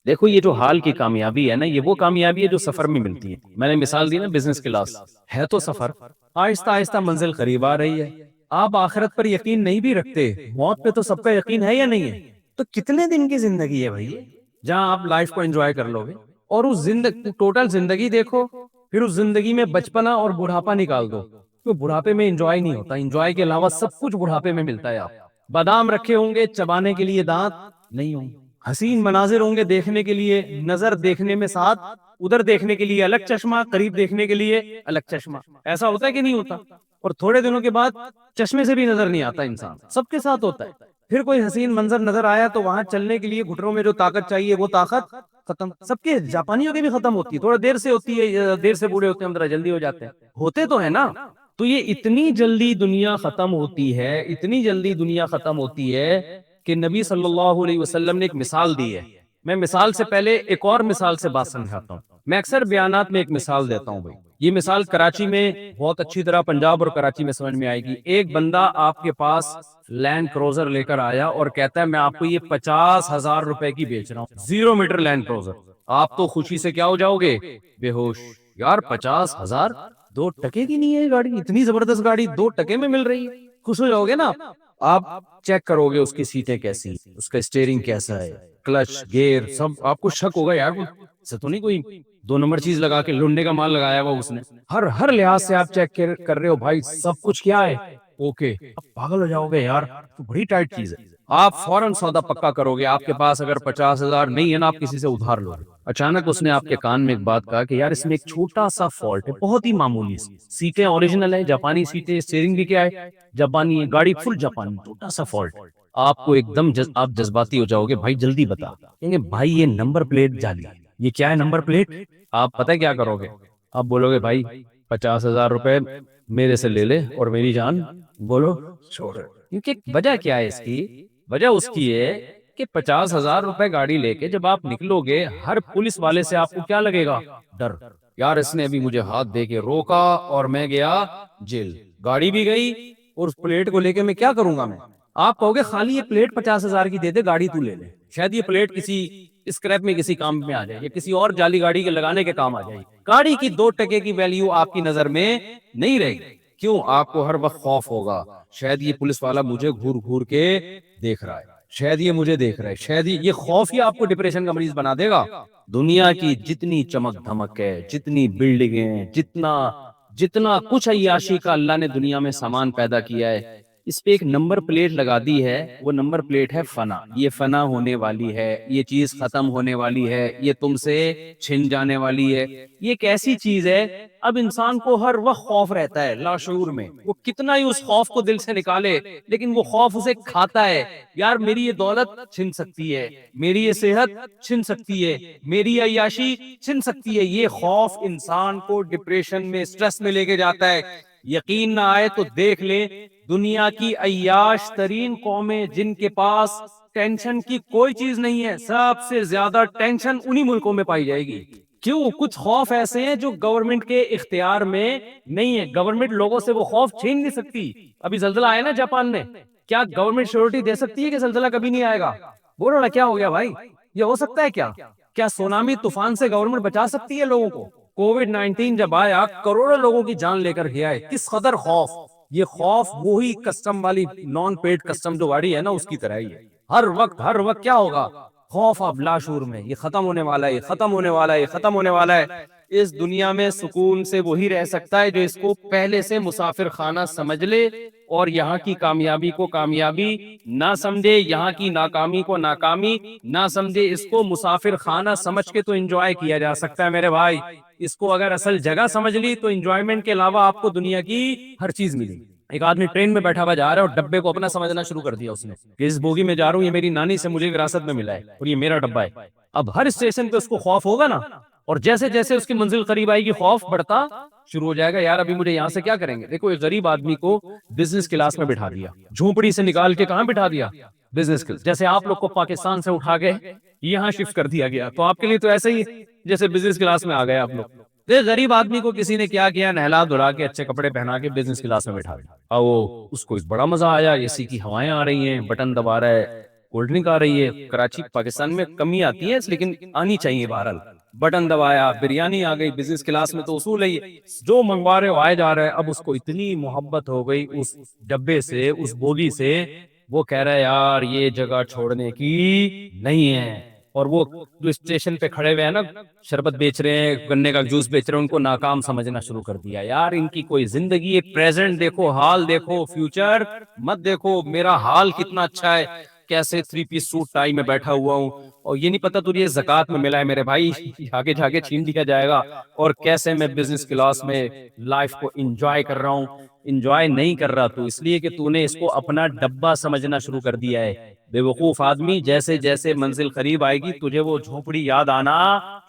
دیکھو یہ جو حال کی کامیابی ہے نا، یہ وہ کامیابی ہے جو سفر میں ملتی ہے. میں نے مثال دی نا بزنس کلاس، ہے تو سفر، آہستہ آہستہ منزل قریب آ رہی ہے. آپ آخرت پر یقین نہیں بھی رکھتے، موت پہ تو سب کا یقین ہے یا نہیں ہے؟ تو کتنے دن کی زندگی ہے بھائی جہاں آپ لائف کو انجوائے کر لو گے؟ اور اس زندگی ٹوٹل زندگی دیکھو، پھر اس زندگی میں بچپنا اور بڑھاپا نکال دو. تو بڑھاپے میں انجوائے نہیں ہوتا، انجوائے کے علاوہ سب کچھ بڑھاپے میں ملتا ہے. آپ بادام رکھے ہوں گے چبانے کے لیے دانت نہیں ہوں گے، حسین مناظر ہوں گے دیکھنے کے لیے، نظر دیکھنے میں ساتھ، ادھر دیکھنے کے لیے الگ چشمہ، قریب دیکھنے کے لیے الگ چشمہ. ایسا ہوتا ہے کہ نہیں ہوتا؟ اور تھوڑے دنوں کے بعد چشمے سے بھی نظر نہیں آتا انسان. سب کے ساتھ ہوتا ہے. پھر کوئی حسین منظر نظر آیا تو وہاں چلنے کے لیے گھٹنوں میں جو طاقت چاہیے وہ طاقت ختم. سب کے، جاپانیوں کی بھی ختم ہوتی ہے، تھوڑا دیر سے ہوتی ہے، دیر سے بوڑھے ہوتے ہیں، ہم ذرا جلدی ہو جاتے ہیں، ہوتے تو ہے نا. تو یہ اتنی جلدی دنیا ختم ہوتی ہے، اتنی جلدی دنیا ختم ہوتی ہے کہ نبی صلی اللہ علیہ وسلم نے ایک مثال دی ہے. میں مثال سے پہلے ایک اور مثال سے بات سمجھاتا ہوں. میں اکثر بیانات میں ایک مثال دیتا ہوں بھائی. یہ مثال کراچی میں بہت اچھی طرح، پنجاب اور کراچی میں سمجھ میں آئے گی. ایک بندہ آپ کے پاس لینڈ کروزر لے کر آیا اور کہتا ہے میں آپ کو یہ 50,000 روپے کی بیچ رہا ہوں، 0 میٹر لینڈ کروزر. آپ تو خوشی سے کیا ہو جاؤ گے؟ بے ہوش. یار 50,000 2 ٹکے کی نہیں ہے گاڑی، اتنی زبردست گاڑی 2 ٹکے میں مل رہی ہے، خوش ہو جاؤ گے نا. آپ چیک کرو گے اس کی سیٹیں کیسی، اس کا اسٹیئرنگ کیسا ہے، کلچ گیئر سب. آپ کو شک ہوگا یار سے تو نہیں کوئی 2 نمبر چیز لگا کے لنڈے کا مال لگایا ہوا اس نے. ہر لحاظ سے آپ چیک کر رہے ہو بھائی سب کچھ کیا ہے اوکے. اب پاگل ہو جاؤ گے یار، تو بڑی ٹائٹ چیز ہے. آپ فوراً سودا پکا کرو گے. آپ کے پاس اگر 50,000 نہیں ہے نا، آپ کسی سے ادھار لو گے. اچانک اس نے آپ کے کان میں ایک بات کہا کہ یار اس میں ایک چھوٹا سا فالٹ ہے، بہت ہی معمولی سی. سیٹیں اوریجنل ہے، جاپانی سیٹیں، اسٹیئرنگ بھی کیا ہے جاپانی ہے، گاڑی فل جاپانی، چھوٹا سا فالٹ. آپ کو ایک دم آپ جذباتی ہو جاؤ گے، بھائی جلدی بتا. کہیں گے بھائی یہ نمبر پلیٹ جعلی ہے. یہ کیا ہے نمبر پلیٹ؟ آپ پتہ کیا کرو گے؟ آپ بولو گے بھائی 50,000 روپے میرے سے لے لے اور میری جان بولو چھوڑ. کیونکہ وجہ کیا ہے اس کی؟ وجہ اس کی ہے کہ 50,000 روپے گاڑی لے کے جب آپ نکلو گے، ہر پولیس والے سے آپ کو کیا لگے گا؟ ڈر. یار اس نے ابھی مجھے ہاتھ دے کے روکا اور میں گیا جیل، گاڑی بھی گئی، اور اس پلیٹ کو لے کے میں کیا کروں گا؟ میں آپ کہو گے خالی یہ پلیٹ 50,000 کی دے دے، گاڑی تو لے لے. شاید یہ پلیٹ کسی اسکریپ میں کسی کام میں آ جائے، یا کسی اور جعلی گاڑی کے لگانے کے کام آ جائے. گاڑی کی 2 ٹکے کی ویلیو آپ کی نظر میں نہیں رہے گی. کیوں؟ آپ کو ہر وقت خوف ہوگا، شاید یہ پولیس والا مجھے گھور گھور کے دیکھ رہا ہے، شاید یہ مجھے دیکھ رہا ہے، شاید یہ خوف ہی آپ کو ڈپریشن کا مریض بنا دے گا. دنیا کی جتنی چمک دھمک ہے، جتنی بلڈنگیں، جتنا کچھ عیاشی کا اللہ نے دنیا میں سامان پیدا کیا ہے، اس پہ ایک نمبر پلیٹ لگا دی ہے. وہ نمبر پلیٹ ہے فنا. یہ فنا ہونے والی ہے، یہ چیز ختم ہونے والی ہے، یہ تم سے چھن جانے والی ہے. یہ ایک ایسی چیز ہے، اب انسان کو ہر وقت خوف رہتا ہے لاشعور میں. وہ کتنا ہی اس خوف کو دل سے نکالے لیکن وہ خوف اسے کھاتا ہے. یار میری یہ دولت چھن سکتی ہے، میری یہ صحت چھن سکتی ہے، میری عیاشی چھن سکتی ہے. یہ خوف انسان کو ڈپریشن میں، سٹریس میں لے کے جاتا ہے. یقین نہ آئے تو دیکھ لیں، دنیا کی عیاش ترین قومیں جن کے پاس ٹینشن کی کوئی چیز نہیں ہے، سب سے زیادہ ٹینشن انہی ملکوں میں پائی جائے گی. کیوں؟ کچھ خوف ایسے ہیں جو گورنمنٹ کے اختیار میں نہیں ہے. گورنمنٹ لوگوں سے وہ خوف چھین نہیں سکتی. ابھی زلزلہ آیا نا جاپان میں، کیا گورنمنٹ شیورٹی دے سکتی ہے کہ زلزلہ کبھی نہیں آئے گا؟ بولو نا کیا ہو گیا بھائی؟ یہ ہو سکتا ہے کیا؟ کیا سونامی طوفان سے گورنمنٹ بچا سکتی ہے لوگوں کو؟ کووڈ-19 جب آیا کروڑوں لوگوں کی جان لے کر گیا ہے. کس قدر خوف! یہ خوف وہی کسٹم والی نان پیڈ کسٹم جو گاڑی ہے نا اس کی طرح ہی ہے. ہر وقت کیا ہوگا؟ خوف. اب لاشعور میں یہ ختم ہونے والا ہے، یہ ختم ہونے والا ہے، یہ ختم ہونے والا ہے. اس دنیا میں سکون سے وہی رہ سکتا ہے جو اس کو پہلے سے مسافر خانہ سمجھ لے اور یہاں کی کامیابی کو کامیابی نہ سمجھے، یہاں کی ناکامی کو ناکامی نہ سمجھے. اس کو مسافر خانہ سمجھ کے تو انجوائے کیا جا سکتا ہے میرے بھائی. اس کو اگر اصل جگہ سمجھ لی تو انجوائمنٹ کے علاوہ آپ کو دنیا کی ہر چیز ملی. ایک آدمی ٹرین میں بیٹھا ہوا جا رہا ہے اور ڈبے کو اپنا سمجھنا شروع کر دیا اس نے کہ اس بوگی میں جا رہا ہوں، یہ میری نانی سے مجھے وراثت میں ملا ہے اور یہ میرا ڈبہ ہے. اب ہر اسٹیشن پہ اس کو خوف ہوگا نا، اور جیسے جیسے اس کی منزل قریب آئے گی خوف بڑھتا شروع ہو جائے گا. یار ابھی مجھے یہاں سے کیا کریں گے؟ دیکھو ایک غریب آدمی کو بزنس کلاس میں بٹھا دیا، جھونپڑی سے نکال کے کہاں بٹھا دیا؟ Business class. جیسے آپ لوگ کو پاکستان سے اٹھا کے یہاں شفٹ کر دیا گیا، تو آپ کے لیے تو ایسے ہی جیسے بزنس کلاس میں آ گئے آپ لوگ. غریب آدمی کو کسی نے کیا کیا؟ نہلا دھلا کے اچھے کپڑے پہنا کے بزنس کلاس میں بٹھا دیا. اور وہ اس کو بڑا مزہ آیا، اے سی کی ہوائیں آ رہی ہیں، بٹن دبا رہا ہے، کولڈ ڈرنک آ رہی ہے کراچی پاکستان میں کمی آتی ہے لیکن آنی چاہیے بہرحال. بٹن دبایا بریانی آ گئی بزنس کلاس میں تو اصول ہے یہ جو منگوا رہے ہو آئے جا رہا ہے. اب اس کو اتنی محبت ہو گئی اس ڈبے سے اس بوگی سے, وہ کہہ رہا ہے یار یہ جگہ چھوڑنے کی نہیں ہے. اور وہ جو اسٹیشن پہ کھڑے ہوئے ہیں نا شربت بیچ رہے ہیں گنے کا جوس بیچ رہے ہیں ان کو ناکام سمجھنا شروع کر دیا. یار ان کی کوئی زندگی ایک پریزنٹ دیکھو حال دیکھو فیوچر مت دیکھو. میرا حال کتنا اچھا ہے کیسے 3 پیس سوٹ ٹائی میں بیٹھا ہوا ہوں اور یہ نہیں پتا تجھے زکات میں ملا ہے میرے بھائی آگے جا کے چھین لیا جائے گا. اور کیسے میں بزنس کلاس میں لائف کو انجوائے کر رہا ہوں. انجوائے نہیں کر رہا تو اس لیے کہ تو نے اس کو اپنا ڈبہ سمجھنا شروع کر دیا ہے. بے وقوف آدمی, جیسے جیسے منزل قریب آئے گی تجھے وہ جھونپڑی یاد آنا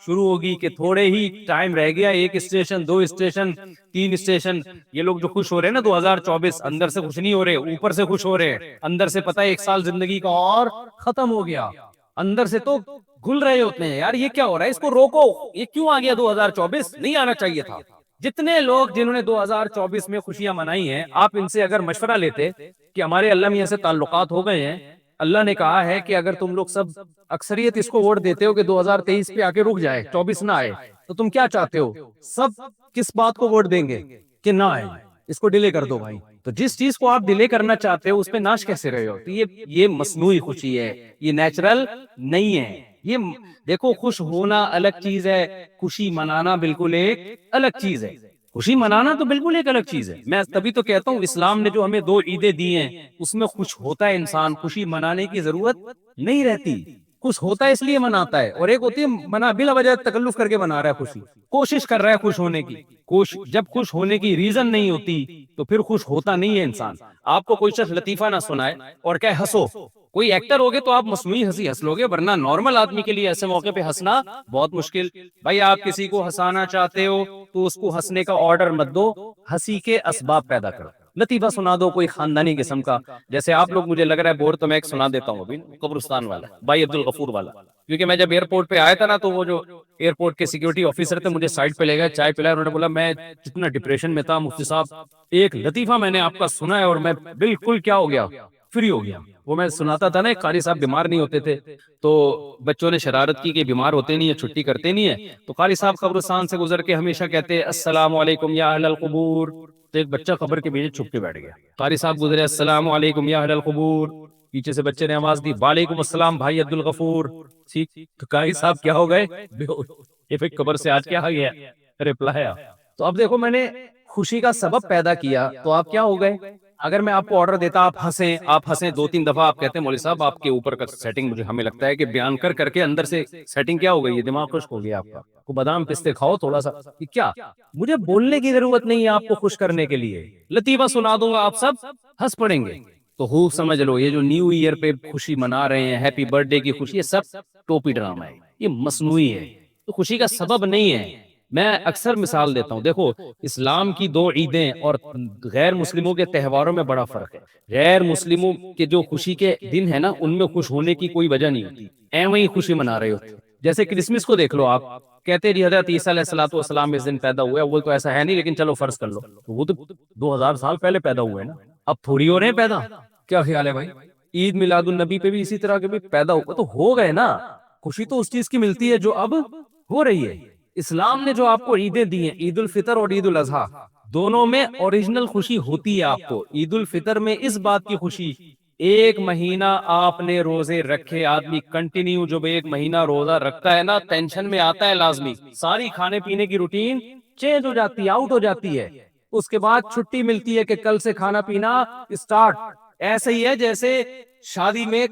شروع ہوگی کہ تھوڑے ہی ٹائم رہ گیا, 1 اسٹیشن 2 اسٹیشن 3 اسٹیشن. یہ لوگ جو خوش ہو رہے ہیں نا 2024 اندر سے خوش نہیں ہو رہے اوپر سے خوش ہو رہے ہیں. اندر سے پتہ ہے 1 سال زندگی کا اور ختم ہو گیا, اندر سے تو گل رہے ہوتے ہیں یار یہ کیا ہو رہا ہے اس کو روکو, یہ کیوں آ گیا 2024 نہیں آنا چاہیے تھا. جتنے لوگ جنہوں نے 2024 میں خوشیاں منائی ہیں آپ ان سے اگر مشورہ لیتے کہ ہمارے اللہ میاں سے تعلقات ہو گئے ہیں, اللہ نے کہا ہے کہ اگر تم لوگ سب اکثریت اس کو ووٹ دیتے ہو کہ 2023 پہ آ کے رک جائے 24 نہ آئے تو تم کیا چاہتے ہو, سب کس بات کو ووٹ دیں گے کہ نہ آئے, اس کو ڈیلے کر دو بھائی. تو جس چیز کو آپ ڈیلے کرنا چاہتے ہو اس پہ ناش کیسے رہے ہو. تو یہ مصنوعی خوشی ہے, یہ نیچرل نہیں ہے. یہ دیکھو خوش ہونا الگ چیز ہے, خوشی منانا بالکل ایک الگ چیز ہے. خوشی منانا تو بالکل ایک الگ چیز ہے. میں تبھی تو کہتا ہوں اسلام نے جو ہمیں 2 عیدیں دی ہیں اس میں خوش ہوتا ہے انسان, خوشی منانے کی ضرورت نہیں رہتی. خوش ہوتا ہے اس لیے مناتا ہے, اور ایک ہوتی ہے منا بلا وجہ تکلف کر کے منا رہا ہے خوشی, کوشش کر رہا ہے خوش ہونے کی. جب خوش ہونے کی ریزن نہیں ہوتی تو پھر خوش ہوتا نہیں ہے انسان. آپ کو کوئی شخص لطیفہ نہ سنائے اور کہے ہنسو, کوئی ایکٹر ہوگے تو آپ مصنوعی ہنسی ہنس لوگے, ورنہ نارمل آدمی کے لیے ایسے موقع پہ ہنسنا بہت مشکل. بھائی آپ کسی کو ہنسانا چاہتے ہو تو اس کو ہنسنے کا آرڈر مت دو, ہنسی کے اسباب پیدا کرو. لطیفہ سنا دو کوئی خاندانی قسم کا, جیسے آپ لوگ مجھے لگ رہا ہے بور, تو میں ایک سنا دیتا ہوں ابھی قبرستان والا بھائی عبدالغفور والا. کیونکہ میں جب ایئرپورٹ پہ آیا تھا نا تو وہ جو ایئرپورٹ کے سیکورٹی آفیسر تھے مجھے سائڈ پہ لے گئے, چائے پلایا, انہوں نے بولا میں جتنا ڈپریشن میں تھا مفتی صاحب ایک لطیفہ میں نے آپ کا سنا ہے اور میں بالکل کیا ہو گیا فری ہو گیا. وہ میں سناتا تھا نا قاری صاحب بیمار نہیں ہوتے تھے تو بچوں نے شرارت کی کہ بیمار ہوتے نہیں ہے چھٹی کرتے نہیں ہے, تو قاری صاحب قبرستان سے گزر کے ہمیشہ کہتے السلام علیکم یا اہل القبور. تو ایک بچہ قبر کے پیچھے چھپ کے بیٹھ گیا, قاری صاحب گزرے السلام علیکم یا اہل القبور, پیچھے سے بچے نے آواز دی وعلیکم السلام بھائی عبدالغفور. ٹھیک, تو قاری صاحب کیا ہو گئے, یہ پھر قبر سے آج کیا آ گیا رپلائی. تو اب دیکھو میں نے خوشی کا سبب پیدا کیا تو آپ کیا ہو گئے. اگر میں آپ کو آرڈر دیتا آپ ہنسیں 2-3 دفعہ, آپ کہتے ہیں مولوی صاحب آپ کے اوپر کا سیٹنگ مجھے ہمیں لگتا ہے کہ بیان کر کے اندر سے سیٹنگ کیا ہو گئی ہے, دماغ خشک ہو گیا آپ کا, کو بادام پستے کھاؤ تھوڑا سا. کیا مجھے بولنے کی ضرورت نہیں ہے آپ کو خوش کرنے کے لیے, لطیفہ سنا دوں گا آپ سب ہنس پڑیں گے. تو خوب سمجھ لو یہ جو نیو ایئر پہ خوشی منا رہے ہیں, ہیپی برتھ ڈے کی خوشی, یہ سب ٹوپی ڈرامہ ہے, یہ مصنوعی ہے, تو خوشی کا سبب نہیں ہے. میں اکثر مثال دیتا ہوں, دیکھو اسلام کی 2 عیدیں اور غیر مسلموں کے تہواروں میں بڑا فرق ہے. غیر مسلموں کے جو خوشی کے دن ہے نا ان میں خوش ہونے کی کوئی وجہ نہیں ہوتی, ایویں ہی خوشی منا رہے ہوتے. جیسے کرسمس کو دیکھ لو, آپ کہتے جی حضرت عیسیٰ علیہ الصلوۃ والسلام اس دن پیدا ہوئے, وہ تو ایسا ہے نہیں لیکن چلو فرض کر لو, وہ تو 2000 سال پہلے پیدا ہوئے نا, اب تھوڑی ہو رہے ہیں پیدا. کیا خیال ہے بھائی, عید میلاد النبی پہ بھی اسی طرح کے بھی پیدا ہوئے تو ہو گئے نا. خوشی تو اس چیز کی ملتی ہے جو اب ہو رہی ہے. اسلام نے جو آپ کو عیدیں دی ہیں, عید الفطر اور عید الاضحیٰ, دونوں میں اوریجنل خوشی ہوتی ہے آپ کو. عید الفطر میں اس بات کی خوشی, 1 مہینہ آپ نے روزے رکھے, آدمی کنٹینیو جب 1 مہینہ روزہ رکھتا ہے نا ٹینشن میں آتا ہے لازمی, ساری کھانے پینے کی روٹین چینج ہو جاتی ہے, آؤٹ ہو جاتی ہے. اس کے بعد چھٹی ملتی ہے کہ کل سے کھانا پینا اسٹارٹ. ایسے ہی ہے جیسے شادی میں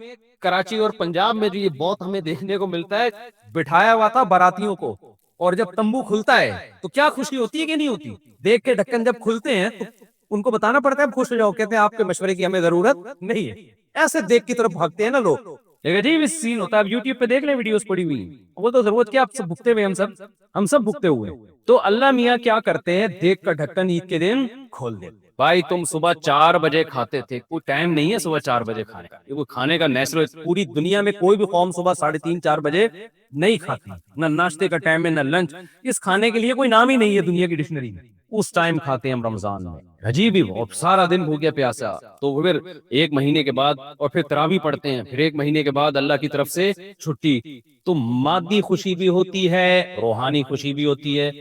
کراچی اور پنجاب میں جو یہ بہت ہمیں دیکھنے کو ملتا ہے, بٹھایا ہوا تھا باراتیوں کو, اور جب تمبو کھلتا ہے تو کیا خوشی ہوتی ہے کہ نہیں ہوتی. دیکھ کے ڈھکن جب کھلتے ہیں تو ان کو بتانا پڑتا ہے خوش ہو جاؤ, کہتے ہیں آپ کے مشورے کی ہمیں ضرورت نہیں ہے. ایسے دیکھ کی طرف بھاگتے ہیں نا لوگ, دیکھا جی اس سین ہوتا ہے. اب یوٹیوب پہ دیکھ لیں ویڈیوز پڑی ہوئی, وہ تو ضرورت کیا, آپ سب بھگتے ہوئے, ہم سب بھگتے ہوئے. تو اللہ میاں کیا کرتے ہیں, دیکھ کر ڈھکن عید کے دن کھول دے. بھائی تم صبح 4 بجے کھاتے تھے, کوئی ٹائم نہیں ہے صبح 4 بجے کھانے کا, یہ کھانے کا نیچرل, پوری دنیا میں کوئی بھی قوم صبح 3:30-4 بجے نہیں کھاتی, نہ ناشتے کا ٹائم ہے نہ لنچ. اس کھانے کے لیے کوئی نام ہی نہیں ہے دنیا کی ڈکشنری میں. اس ٹائم کھاتے ہیں ہم رمضان میں. عجیب ہی وہ سارا دن بھوکے پیاسا, تو پھر ایک مہینے کے بعد اور پھر تراویح پڑھتے ہیں, پھر ایک مہینے کے بعد اللہ کی طرف سے چھٹی. تو مادی خوشی بھی ہوتی ہے, روحانی خوشی بھی ہوتی ہے.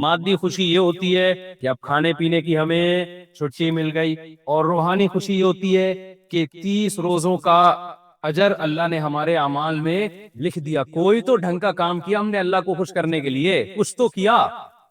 مادی خوشی یہ ہوتی ہے کہ اب کھانے پینے کی ہمیں چھٹی مل گئی, اور روحانی خوشی یہ ہوتی ہے کہ 30 روزوں کا اجر اللہ نے ہمارے اعمال میں لکھ دیا. کوئی تو ڈھنگ کا کام کیا ہم نے اللہ کو خوش کرنے کے لیے, کچھ تو کیا.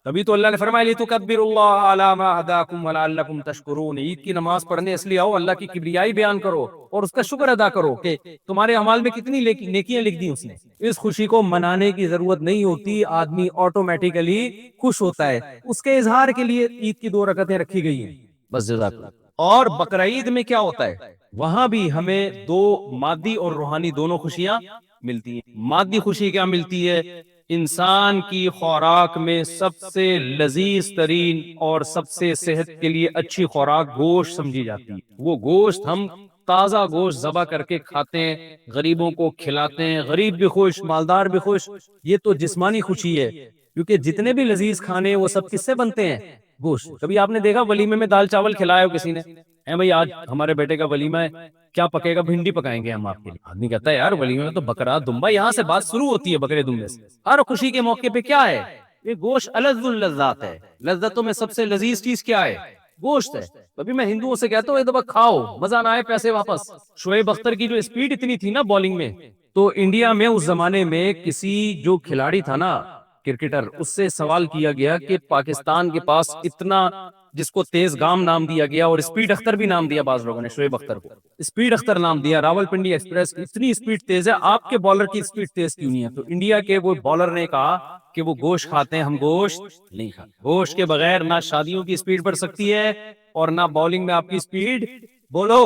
تبھی تو اللہ نے فرمایا لِتُكَبِّرُوا اللَّهَ عَلَىٰ مَا هَدَاكُمْ وَلَعَلَّكُمْ تَشْكُرُونَ. عید کی نماز پڑھنے اس لیے آؤ اللہ کی کبریائی بیان کرو اور اس کا شکر ادا کرو کہ تمہارے اعمال میں کتنی نیکیاں لکھ دی اس نے. اس خوشی کو منانے کی ضرورت نہیں ہوتی, آدمی آٹومیٹیکلی خوش ہوتا ہے. اس کے اظہار کے لیے عید کی 2 رکعتیں رکھی گئی ہیں بس. جزاک اللہ. اور بقرعید میں کیا ہوتا ہے, وہاں بھی ہمیں 2 مادی اور روحانی دونوں خوشیاں ملتی ہیں. مادی خوشی کیا ملتی ہے, انسان کی خوراک میں سب سے لذیذ ترین اور سب سے صحت کے لیے اچھی خوراک گوشت سمجھی جاتی ہے. وہ گوشت ہم تازہ گوشت ذبح کر کے کھاتے ہیں, غریبوں کو کھلاتے ہیں, غریب بھی خوش, مالدار بھی خوش. یہ تو جسمانی خوشی ہے, کیونکہ جتنے بھی لذیذ کھانے وہ سب کس سے بنتے ہیں, گوشت. کبھی آپ نے دیکھا ولیمے میں دال چاول کھلایا ہو کسی نے, اے بھائی آج ہمارے بیٹے کا ولیمہ ہے, کیا پکے گا, بھنڈی پکائیں گے ہم آپ کے لیے. آدمی کہتا ہے یار ولیمے میں تو بکرا دمبا, یہاں سے بات شروع ہوتی ہے بکرے دمبے سے. ہر خوشی کے موقع پہ کیا ہے, یہ گوشت الذ اللذات ہے. لذتوں میں سب سے لذیذ چیز کیا ہے, گوشت ہے. ابھی میں ہندوؤں سے کہتا ہوں ایک دفعہ کھاؤ, مزہ نہ آئے پیسے واپس. شعیب اختر کی جو اسپیڈ اتنی تھی نا بالنگ میں, تو انڈیا میں اس زمانے میں کسی جو کھلاڑی تھا نا کرکٹر, اس سے سوال کیا گیا کہ پاکستان کے پاس اتنا, جس کو تیز گام نام دیا گیا اور اسپیڈ اختر بھی نام دیا بعض لوگوں نے, شعیب اختر کو اسپیڈ اختر نام دیا, راول پنڈی ایکسپریس اتنی اسپیڈ تیز ہے, آپ کے بالر کی اسپیڈ تیز کیوں نہیں ہے. تو انڈیا کے وہ بالر نے کہا کہ وہ گوشت کھاتے ہیں, ہم گوشت نہیں کھاتے. گوشت کے بغیر نہ شادیوں کی اسپیڈ بڑھ سکتی ہے اور نہ بالنگ میں آپ کی اسپیڈ بولو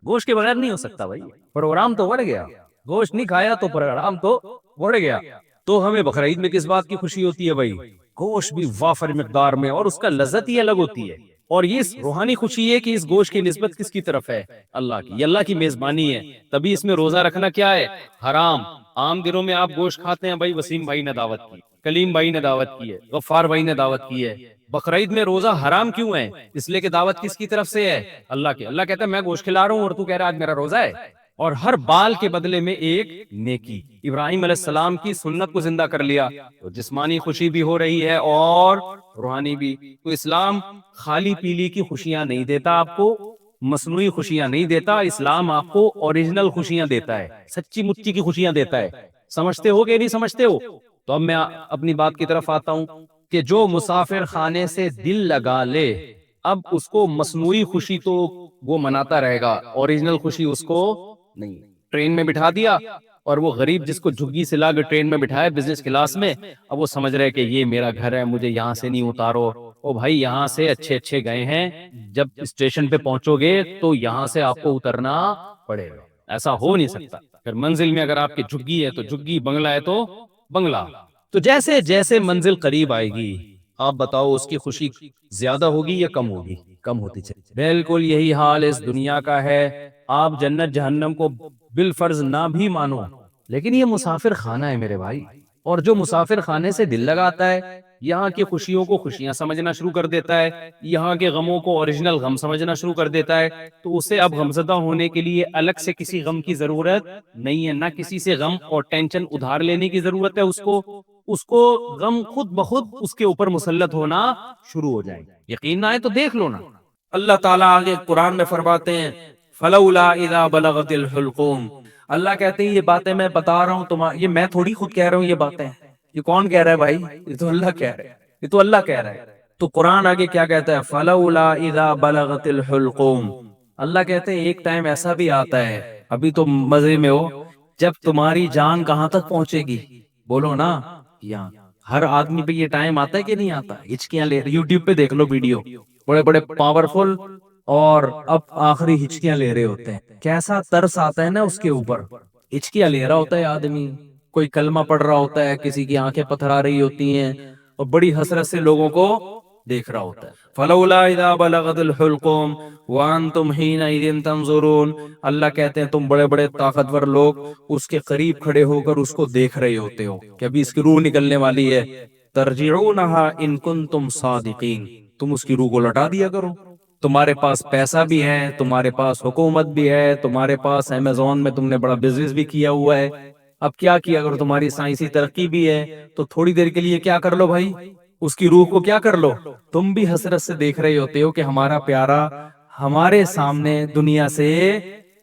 گوشت کے بغیر نہیں ہو سکتا. بھائی پروگرام تو بڑھ گیا, گوشت نہیں کھایا تو پروگرام تو بڑھ گیا. تو ہمیں بقرعید میں کس بات کی خوشی ہوتی ہے بھائی, گوشت بھی وافر مقدار میں, اور اس کا لذت ہی الگ ہوتی ہے. اور یہ روحانی خوشی ہے کہ اس گوشت کی نسبت کس کی طرف ہے, اللہ کی. یہ اللہ کی میزبانی ہے, تبھی اس میں روزہ رکھنا کیا ہے, حرام. عام دنوں میں آپ گوشت کھاتے ہیں, بھائی وسیم بھائی نے دعوت کی, کلیم بھائی نے دعوت کی ہے, غفار بھائی نے دعوت کی ہے. بقرعید میں روزہ حرام کیوں ہے, اس لیے کہ دعوت کس کی طرف سے ہے, اللہ کی. اللہ کہتا ہے میں گوشت کھلا رہا ہوں اور تو کہہ رہا ہے آج میرا روزہ ہے. اور ہر بال کے بدلے میں ایک نیکی. ابراہیم علیہ السلام کی سنت کو زندہ کر لیا, تو جسمانی خوشی بھی ہو رہی ہے اور روحانی بھی. تو اسلام خالی پیلی کی خوشیاں نہیں دیتا آپ کو, مصنوعی خوشیاں نہیں دیتا. اسلام آپ کو اوریجنل خوشیاں دیتا ہے, سچی مچی کی خوشیاں دیتا ہے. سمجھتے ہو کہ نہیں سمجھتے ہو؟ تو اب میں اپنی بات کی طرف آتا ہوں کہ جو مسافر خانے سے دل لگا لے, اب اس کو مصنوعی خوشی تو وہ مناتا رہے گا, اوریجنل خوشی اس کو نہیں. ٹرین میں بٹھا دیا, اور وہ غریب جس کو جھگی سے لا کے ٹرین میں بٹھایا بزنس کلاس میں, اب وہ سمجھ رہے کہ یہ میرا گھر ہے, مجھے یہاں سے نہیں اتارو. او بھائی یہاں سے اچھے اچھے گئے ہیں, جب اسٹیشن پہ پہنچو گے تو یہاں سے آپ کو اترنا پڑے گا. ایسا ہو نہیں سکتا. پھر منزل میں اگر آپ کی جھگی ہے تو جھگی, بنگلہ ہے تو بنگلہ. تو جیسے جیسے منزل قریب آئے گی, آپ بتاؤ اس کی خوشی زیادہ ہوگی یا کم ہوگی؟ کم ہوتی چلی. بالکل یہی حال اس دنیا کا ہے. آپ جنت جہنم کو بالفرض نہ بھی مانو, لیکن یہ مسافر خانہ ہے میرے بھائی, اور جو مسافر خانے سے دل لگاتا ہے, یہاں کی خوشیوں کو خوشیاں سمجھنا شروع کر دیتا ہے, یہاں کے غموں کو اوریجنل غم سمجھنا شروع کر دیتا ہے, تو اسے اب غمزدہ ہونے کے لیے الگ سے کسی غم کی ضرورت نہیں ہے. نہ کسی سے غم اور ٹینشن ادھار لینے کی ضرورت ہے اس کو غم خود بخود اس کے اوپر مسلط ہونا شروع ہو جائے. یقین نہ آئے تو دیکھ لو نا. اللہ تعالیٰ آگے قرآن میں فرماتے ہیں فَلَوْلَا إِذَا بَلَغَتِ الْحُلْقُومَ. اللہ کہتے ہیں یہ باتیں میں بتا رہا ہوں, یہ میں تھوڑی خود کہہ رہا ہوں, یہ باتیں یہ کون کہہ رہا ہے بھائی؟ یہ تو اللہ کہہ رہا ہے, یہ تو اللہ کہہ رہا ہے. تو قرآن آگے کیا کہتا ہے, فَلَوْلَا إِذَا بَلَغَتِ الْحُلْقُومَ. اللہ کہتے ہیں ایک ٹائم ایسا بھی آتا ہے, ابھی تو مزے میں ہو, جب تمہاری جان کہاں تک پہنچے گی, بولو نا. یہاں ہر آدمی پہ یہ ٹائم آتا ہے کہ نہیں آتا؟ ہچکیاں لے, یوٹیوب پہ دیکھ لو ویڈیو, بڑے بڑے پاورفل, اور اب آخری ہچکیاں لے رہے ہوتے ہیں. کیسا ترس آتا ہے نا اس کے اوپر, ہچکیاں لے رہا ہوتا ہے آدمی, کوئی کلمہ پڑھ رہا ہوتا ہے, کسی کی آنکھیں پتھرا رہی ہوتی ہیں, اور بڑی حسرت سے لوگوں کو دیکھ رہا ہوتا ہے. فَلَوْلَا إِذَا بَلَغَتِ الْحُلْقُومَ وَأَنْتُمْ حِينَئِذٍ تَنظُرُونَ. اللہ کہتے ہیں تم بڑے بڑے طاقتور لوگ اس کے قریب کھڑے ہو کر اس کو دیکھ رہے ہوتے ہو کہ ابھی اس کی روح نکلنے والی ہے, ترجعونہا ان کنتم صادقین، تم اس کی روح کو لوٹا دیا کرو. تمہارے پاس پیسہ بھی ہے، تمہارے پاس حکومت بھی ہے، تمہارے پاس امیزون میں تم نے بڑا بزنس بھی کیا ہوا ہے. اب کیا کیا، اگر تمہاری سائنسی ترقی بھی ہے تو تھوڑی دیر کے لیے کیا کر لو بھائی، اس کی روح کو کیا کر لو. تم بھی حسرت سے دیکھ رہے ہوتے ہو کہ ہمارا پیارا ہمارے سامنے دنیا سے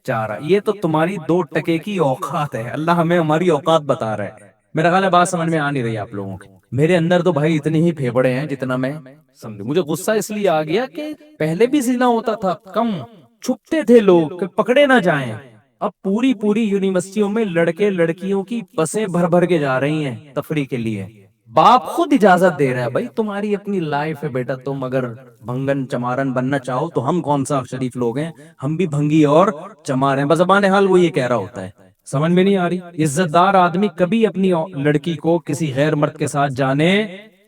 جا رہا. یہ تو تمہاری 2 ٹکے کی اوقات ہے، اللہ ہمیں ہماری اوقات بتا رہا ہے. میرا خیال ہے بات سمجھ میں آ نہیں رہی آپ لوگوں کی. میرے اندر تو بھائی اتنے ہی پھیپڑے ہیں جتنا میں سمجھوں. مجھے غصہ اس لیے آ گیا کہ پہلے بھی زنا ہوتا تھا، کم چھپتے تھے لوگ کہ پکڑے نہ جائیں. اب پوری یونیورسٹیوں میں لڑکے لڑکیوں کی بسیں بھر بھر کے جا رہی ہیں تفریح کے لیے. باپ خود اجازت دے رہا ہے، بھائی تمہاری اپنی لائف ہے بیٹا، تم اگر بھنگن چمارن بننا چاہو تو ہم کون سا شریف لوگ ہیں، ہم بھی بھنگی اور چمار ہیں. بزبان حال وہ یہ کہہ رہا ہوتا ہے. سمجھ میں نہیں آ رہی. عزت دار آدمی کبھی اپنی لڑکی کو کسی غیر مرد کے ساتھ جانے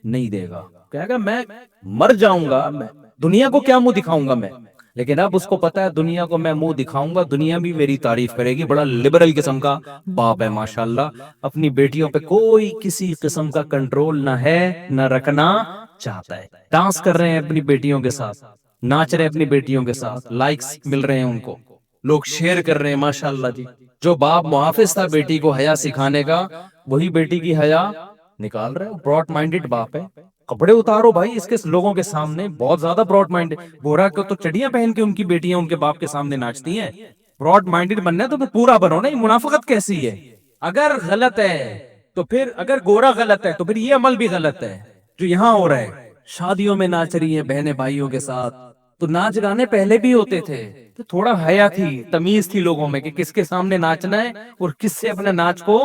نہیں دے گا. کہے گا میں مر جاؤں گا، میں دنیا کو کیا منہ دکھاؤں گا میں. لیکن اب اس کو پتا ہے دنیا کو میں منہ دکھاؤں گا، دنیا بھی میری تعریف کرے گی. بڑا لبرل قسم کا باپ ہے ماشاءاللہ. اپنی بیٹیوں پہ کوئی کسی قسم کا کنٹرول نہ ہے، نہ رکھنا چاہتا ہے. ڈانس کر رہے ہیں اپنی بیٹیوں کے ساتھ، ناچ رہے ہیں اپنی بیٹیوں کے ساتھ، لائکس مل رہے ہیں ان کو، لوگ شیئر کر رہے ہیں ماشاءاللہ جی. جو باپ محافظ تھا بیٹی کو حیا سکھانے کا، وہی بیٹی کی حیا نکال رہا ہے. براڈ مائنڈڈ باپ ہے. کپڑے اتارو بھائی اس کے لوگوں کے سامنے، بہت زیادہ براڈ مائنڈ. گورا کو تو چڑیاں پہن کے ان کی بیٹیاں ان کے باپ کے سامنے ناچتی ہیں. براڈ مائنڈڈ بننا ہے تو پورا بنو نا. یہ منافقت کیسی ہے؟ اگر غلط ہے تو پھر، اگر گورا غلط ہے تو پھر یہ عمل بھی غلط ہے جو یہاں ہو رہا ہے. شادیوں میں ناچ رہی ہیں بہنیں بھائیوں کے ساتھ. تو ناچ گانے پہلے بھی ہوتے تھے تو تھوڑا حیا تھی، تمیز تھی لوگوں میں کہ کس کے سامنے ناچنا ہے اور کس سے اپنے ناچ کو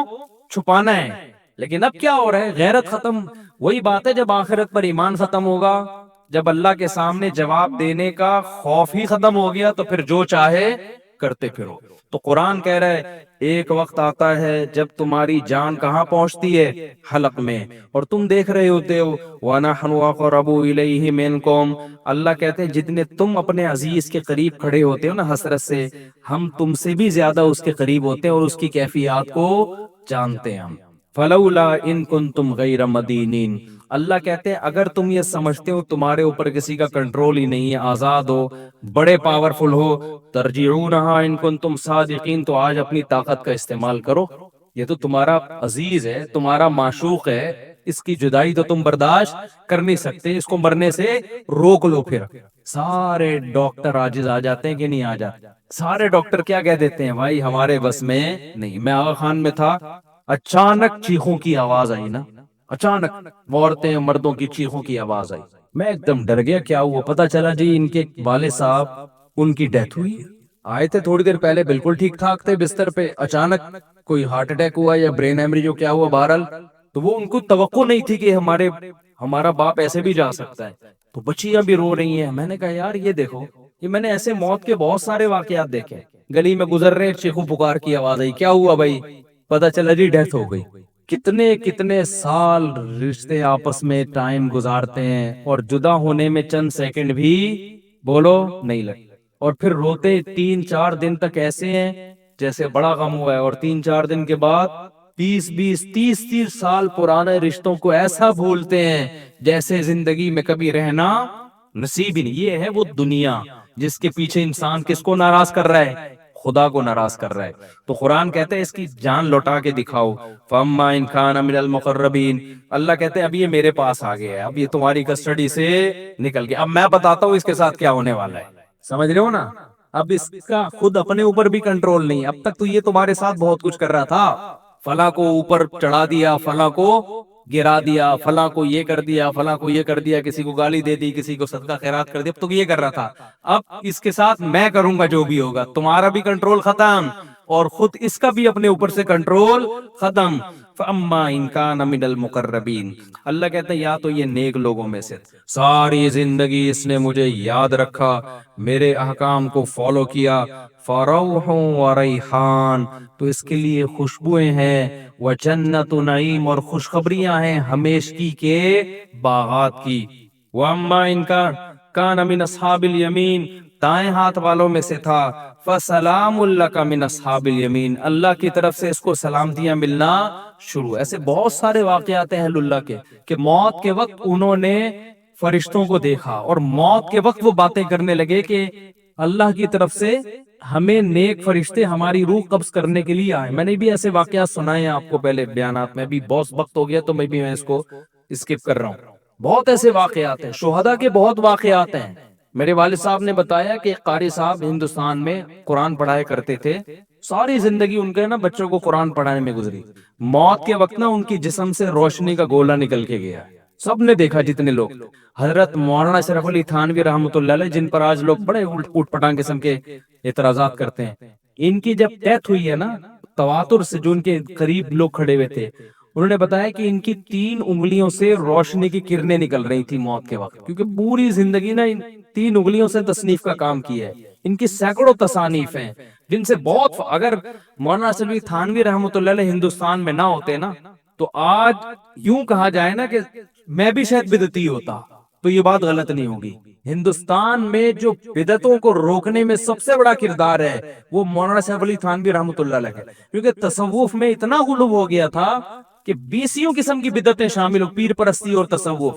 چھپانا ہے. لیکن اب کیا ہو رہا ہے، غیرت ختم. وہی بات ہے جب آخرت پر ایمان ختم ہوگا، جب اللہ کے سامنے جواب دینے کا خوف ہی ختم ہو گیا تو پھر جو چاہے کرتے پھرو. تو قرآن کہہ رہا ہے ایک وقت آتا ہے جب تمہاری جان کہاں پہنچتی ہے، حلق میں، اور تم دیکھ رہے ہوتے ہو. وَنَحْنُ أَقْرَبُ إِلَيْهِ مِنْكُمْ، اللہ کہتے ہیں جتنے تم اپنے عزیز کے قریب کھڑے ہوتے ہو نا حسرت سے، ہم تم سے بھی زیادہ اس کے قریب ہوتے ہیں اور اس کی کیفیات کو جانتے ہیں ہم. فَلَوْلَا إِن كُنْتُمْ غَيْرَ مَدِينِينَ، اللہ کہتے ہیں اگر تم یہ سمجھتے ہو تمہارے اوپر کسی کا کنٹرول ہی نہیں ہے، آزاد ہو، بڑے پاورفل ہو، ترجعونہا ان کنتم صادقین، تو آج اپنی طاقت کا استعمال کرو. یہ تو تمہارا عزیز ہے، تمہارا معشوق ہے، اس کی جدائی تو تم برداشت کر نہیں سکتے، اس کو مرنے سے روک لو. پھر سارے ڈاکٹر عاجز آ جاتے ہیں کہ نہیں آ جاتے؟ سارے ڈاکٹر کیا کہہ دیتے ہیں، بھائی ہمارے بس میں نہیں. میں آغا خان میں تھا، اچانک چیخوں کی آواز آئی نا، اچانک عورتیں مردوں کی چیخوں کی آواز آئی. میں ایک دم ڈر گیا، کیا ہوا؟ پتا چلا جی ان کے والد صاحب ان کی ڈیتھ ہوئی. آئے تھے تھوڑی دیر پہلے بالکل ٹھیک ٹھاک تھے بستر پہ، اچانک کوئی ہارٹ اٹیک ہوا یا برین ہیمریج جو کیا ہوا بہرحال. تو وہ ان کو توقع نہیں تھی کہ ہمارا باپ ایسے بھی جا سکتا ہے. تو بچیاں بھی رو رہی ہیں. میں نے کہا یار یہ دیکھو، یہ میں نے ایسے موت کے بہت سارے واقعات دیکھے. گلی میں گزر رہے، چیخو پکار کی آواز آئی، کیا ہوا بھائی؟ پتا چلا جی ڈیتھ ہو گئی. کتنے کتنے سال رشتے آپس میں ٹائم گزارتے ہیں اور جدا ہونے میں چند سیکنڈ بھی بولو نہیں لگتے، اور پھر روتے 3-4 دن تک ایسے ہیں جیسے بڑا غم ہوا ہے، اور 3-4 دن کے بعد 20-20 30-30 سال پرانے رشتوں کو ایسا بھولتے ہیں جیسے زندگی میں کبھی رہنا نصیب ہی نہیں. یہ ہے وہ دنیا جس کے پیچھے انسان کس کو ناراض کر رہا ہے؟ خدا کو ناراض کر رہا ہے. تو قرآن کہتے ہیں اس کی جان لوٹا کے دکھاؤ. فَأَمَّا إِن كَانَ مِنَ الْمُقَرَّبِينَ، اللہ کہتے ہیں اب یہ میرے پاس آ گیا ہے، اب یہ تمہاری کسٹڈی سے نکل گیا. اب میں بتاتا ہوں اس کے ساتھ کیا ہونے والا ہے. سمجھ رہے ہو نا؟ اب اس کا خود اپنے اوپر بھی کنٹرول نہیں. اب تک تو یہ تمہارے ساتھ بہت کچھ کر رہا تھا، فلاں کو اوپر چڑھا دیا، فلاں کو گرا دیا، فلاں کو یہ کر دیا، فلاں کو یہ کر دیا، کسی کو گالی دے دی، کسی کو صدقہ خیرات کر دیا. اب تو یہ کر رہا تھا، اب اس کے ساتھ میں کروں گا جو بھی ہوگا. تمہارا بھی کنٹرول ختم اور خود اس کا بھی اپنے اوپر سے کنٹرول ختم. فَأَمَّا إِن كَانَ مِنَ الْمُقَرَّبِينَ، اللہ کہتے ہیں یا تو یہ نیک لوگوں میں سے، ساری زندگی اس نے مجھے یاد رکھا، میرے احکام کو فالو کیا. فَرَوْحٌ وَرَيْحَانٌ، تو اس کے لیے خوشبوئیں ہیں، وَجَنَّتُ نعیم، اور خوشخبریاں ہیں ہمیشگی کے باغات کی. وَأَمَّا إِن كَانَ مِنْ أَصْحَابِ الْيَمِينَ، دائیں ہاتھ والوں میں سے تھا، فَسَلَامٌ لَكَ مِنْ أَصْحَابِ الْيَمِينَ، اللہ کی طرف سے اس کو سلامتیاں ملنا شروع۔ ایسے بہت سارے واقعات ہیں اہل اللہ کے کہ موت کے وقت انہوں نے فرشتوں کو دیکھا اور موت کے وقت وہ باتیں کرنے لگے کہ اللہ کی طرف سے ہمیں نیک فرشتے ہماری روح قبض کرنے کے لیے آئے۔ میں نے بھی ایسے واقعات سنائے ہیں آپ کو پہلے بیانات میں، بھی بہت وقت ہو گیا تو میں اس کو اسکپ کر رہا ہوں۔ بہت ایسے واقعات ہیں، شہداء کے بہت واقعات ہیں۔ میرے والد صاحب نے بتایا کہ ایک قاری صاحب ہندوستان میں قرآن پڑھایا کرتے تھے، ساری زندگی ان کے نا بچوں کو قرآن پڑھانے میں گزری۔ موت کے وقت نا ان کی جسم سے روشنی کا گولا نکل کے گیا، سب نے دیکھا جتنے لوگ۔ حضرت مولانا اشرف علی تھانوی رحمۃ اللہ علیہ، جن پر آج لوگ بڑے اوٹ پٹانگ قسم کے اعتراضات کرتے ہیں، ان کی جب ڈیتھ ہوئی ہے نا، تواتر سے جو ان کے قریب لوگ کھڑے ہوئے تھے، انہوں نے بتایا کہ ان کی 3 انگلیوں سے روشنی کی کرنیں نکل رہی تھی موت کے وقت، کیونکہ پوری زندگی نا ان 3 انگلیوں سے تصنیف کا کام کیا ہے۔ ان کی سینکڑوں تصانیف ہیں جن سے بہت، اگر مولانا اشرف علی تھانوی رحمۃ اللہ علیہ ہندوستان میں نہ ہوتے نا تو آج یوں کہا جائے نا کہ میں بھی شاید بدعتی ہوتا، تو یہ بات غلط نہیں ہوگی۔ ہندوستان میں جو بدعتوں کو روکنے میں سب سے بڑا کردار ہے وہ مولانا اشرف علی تھانوی رحمۃ اللہ علیہ ہے، کیونکہ تصوف میں اتنا غلو ہو گیا تھا کہ 20 قسم کی بدعتیں شامل ہو، پیر پرستی اور تصوف،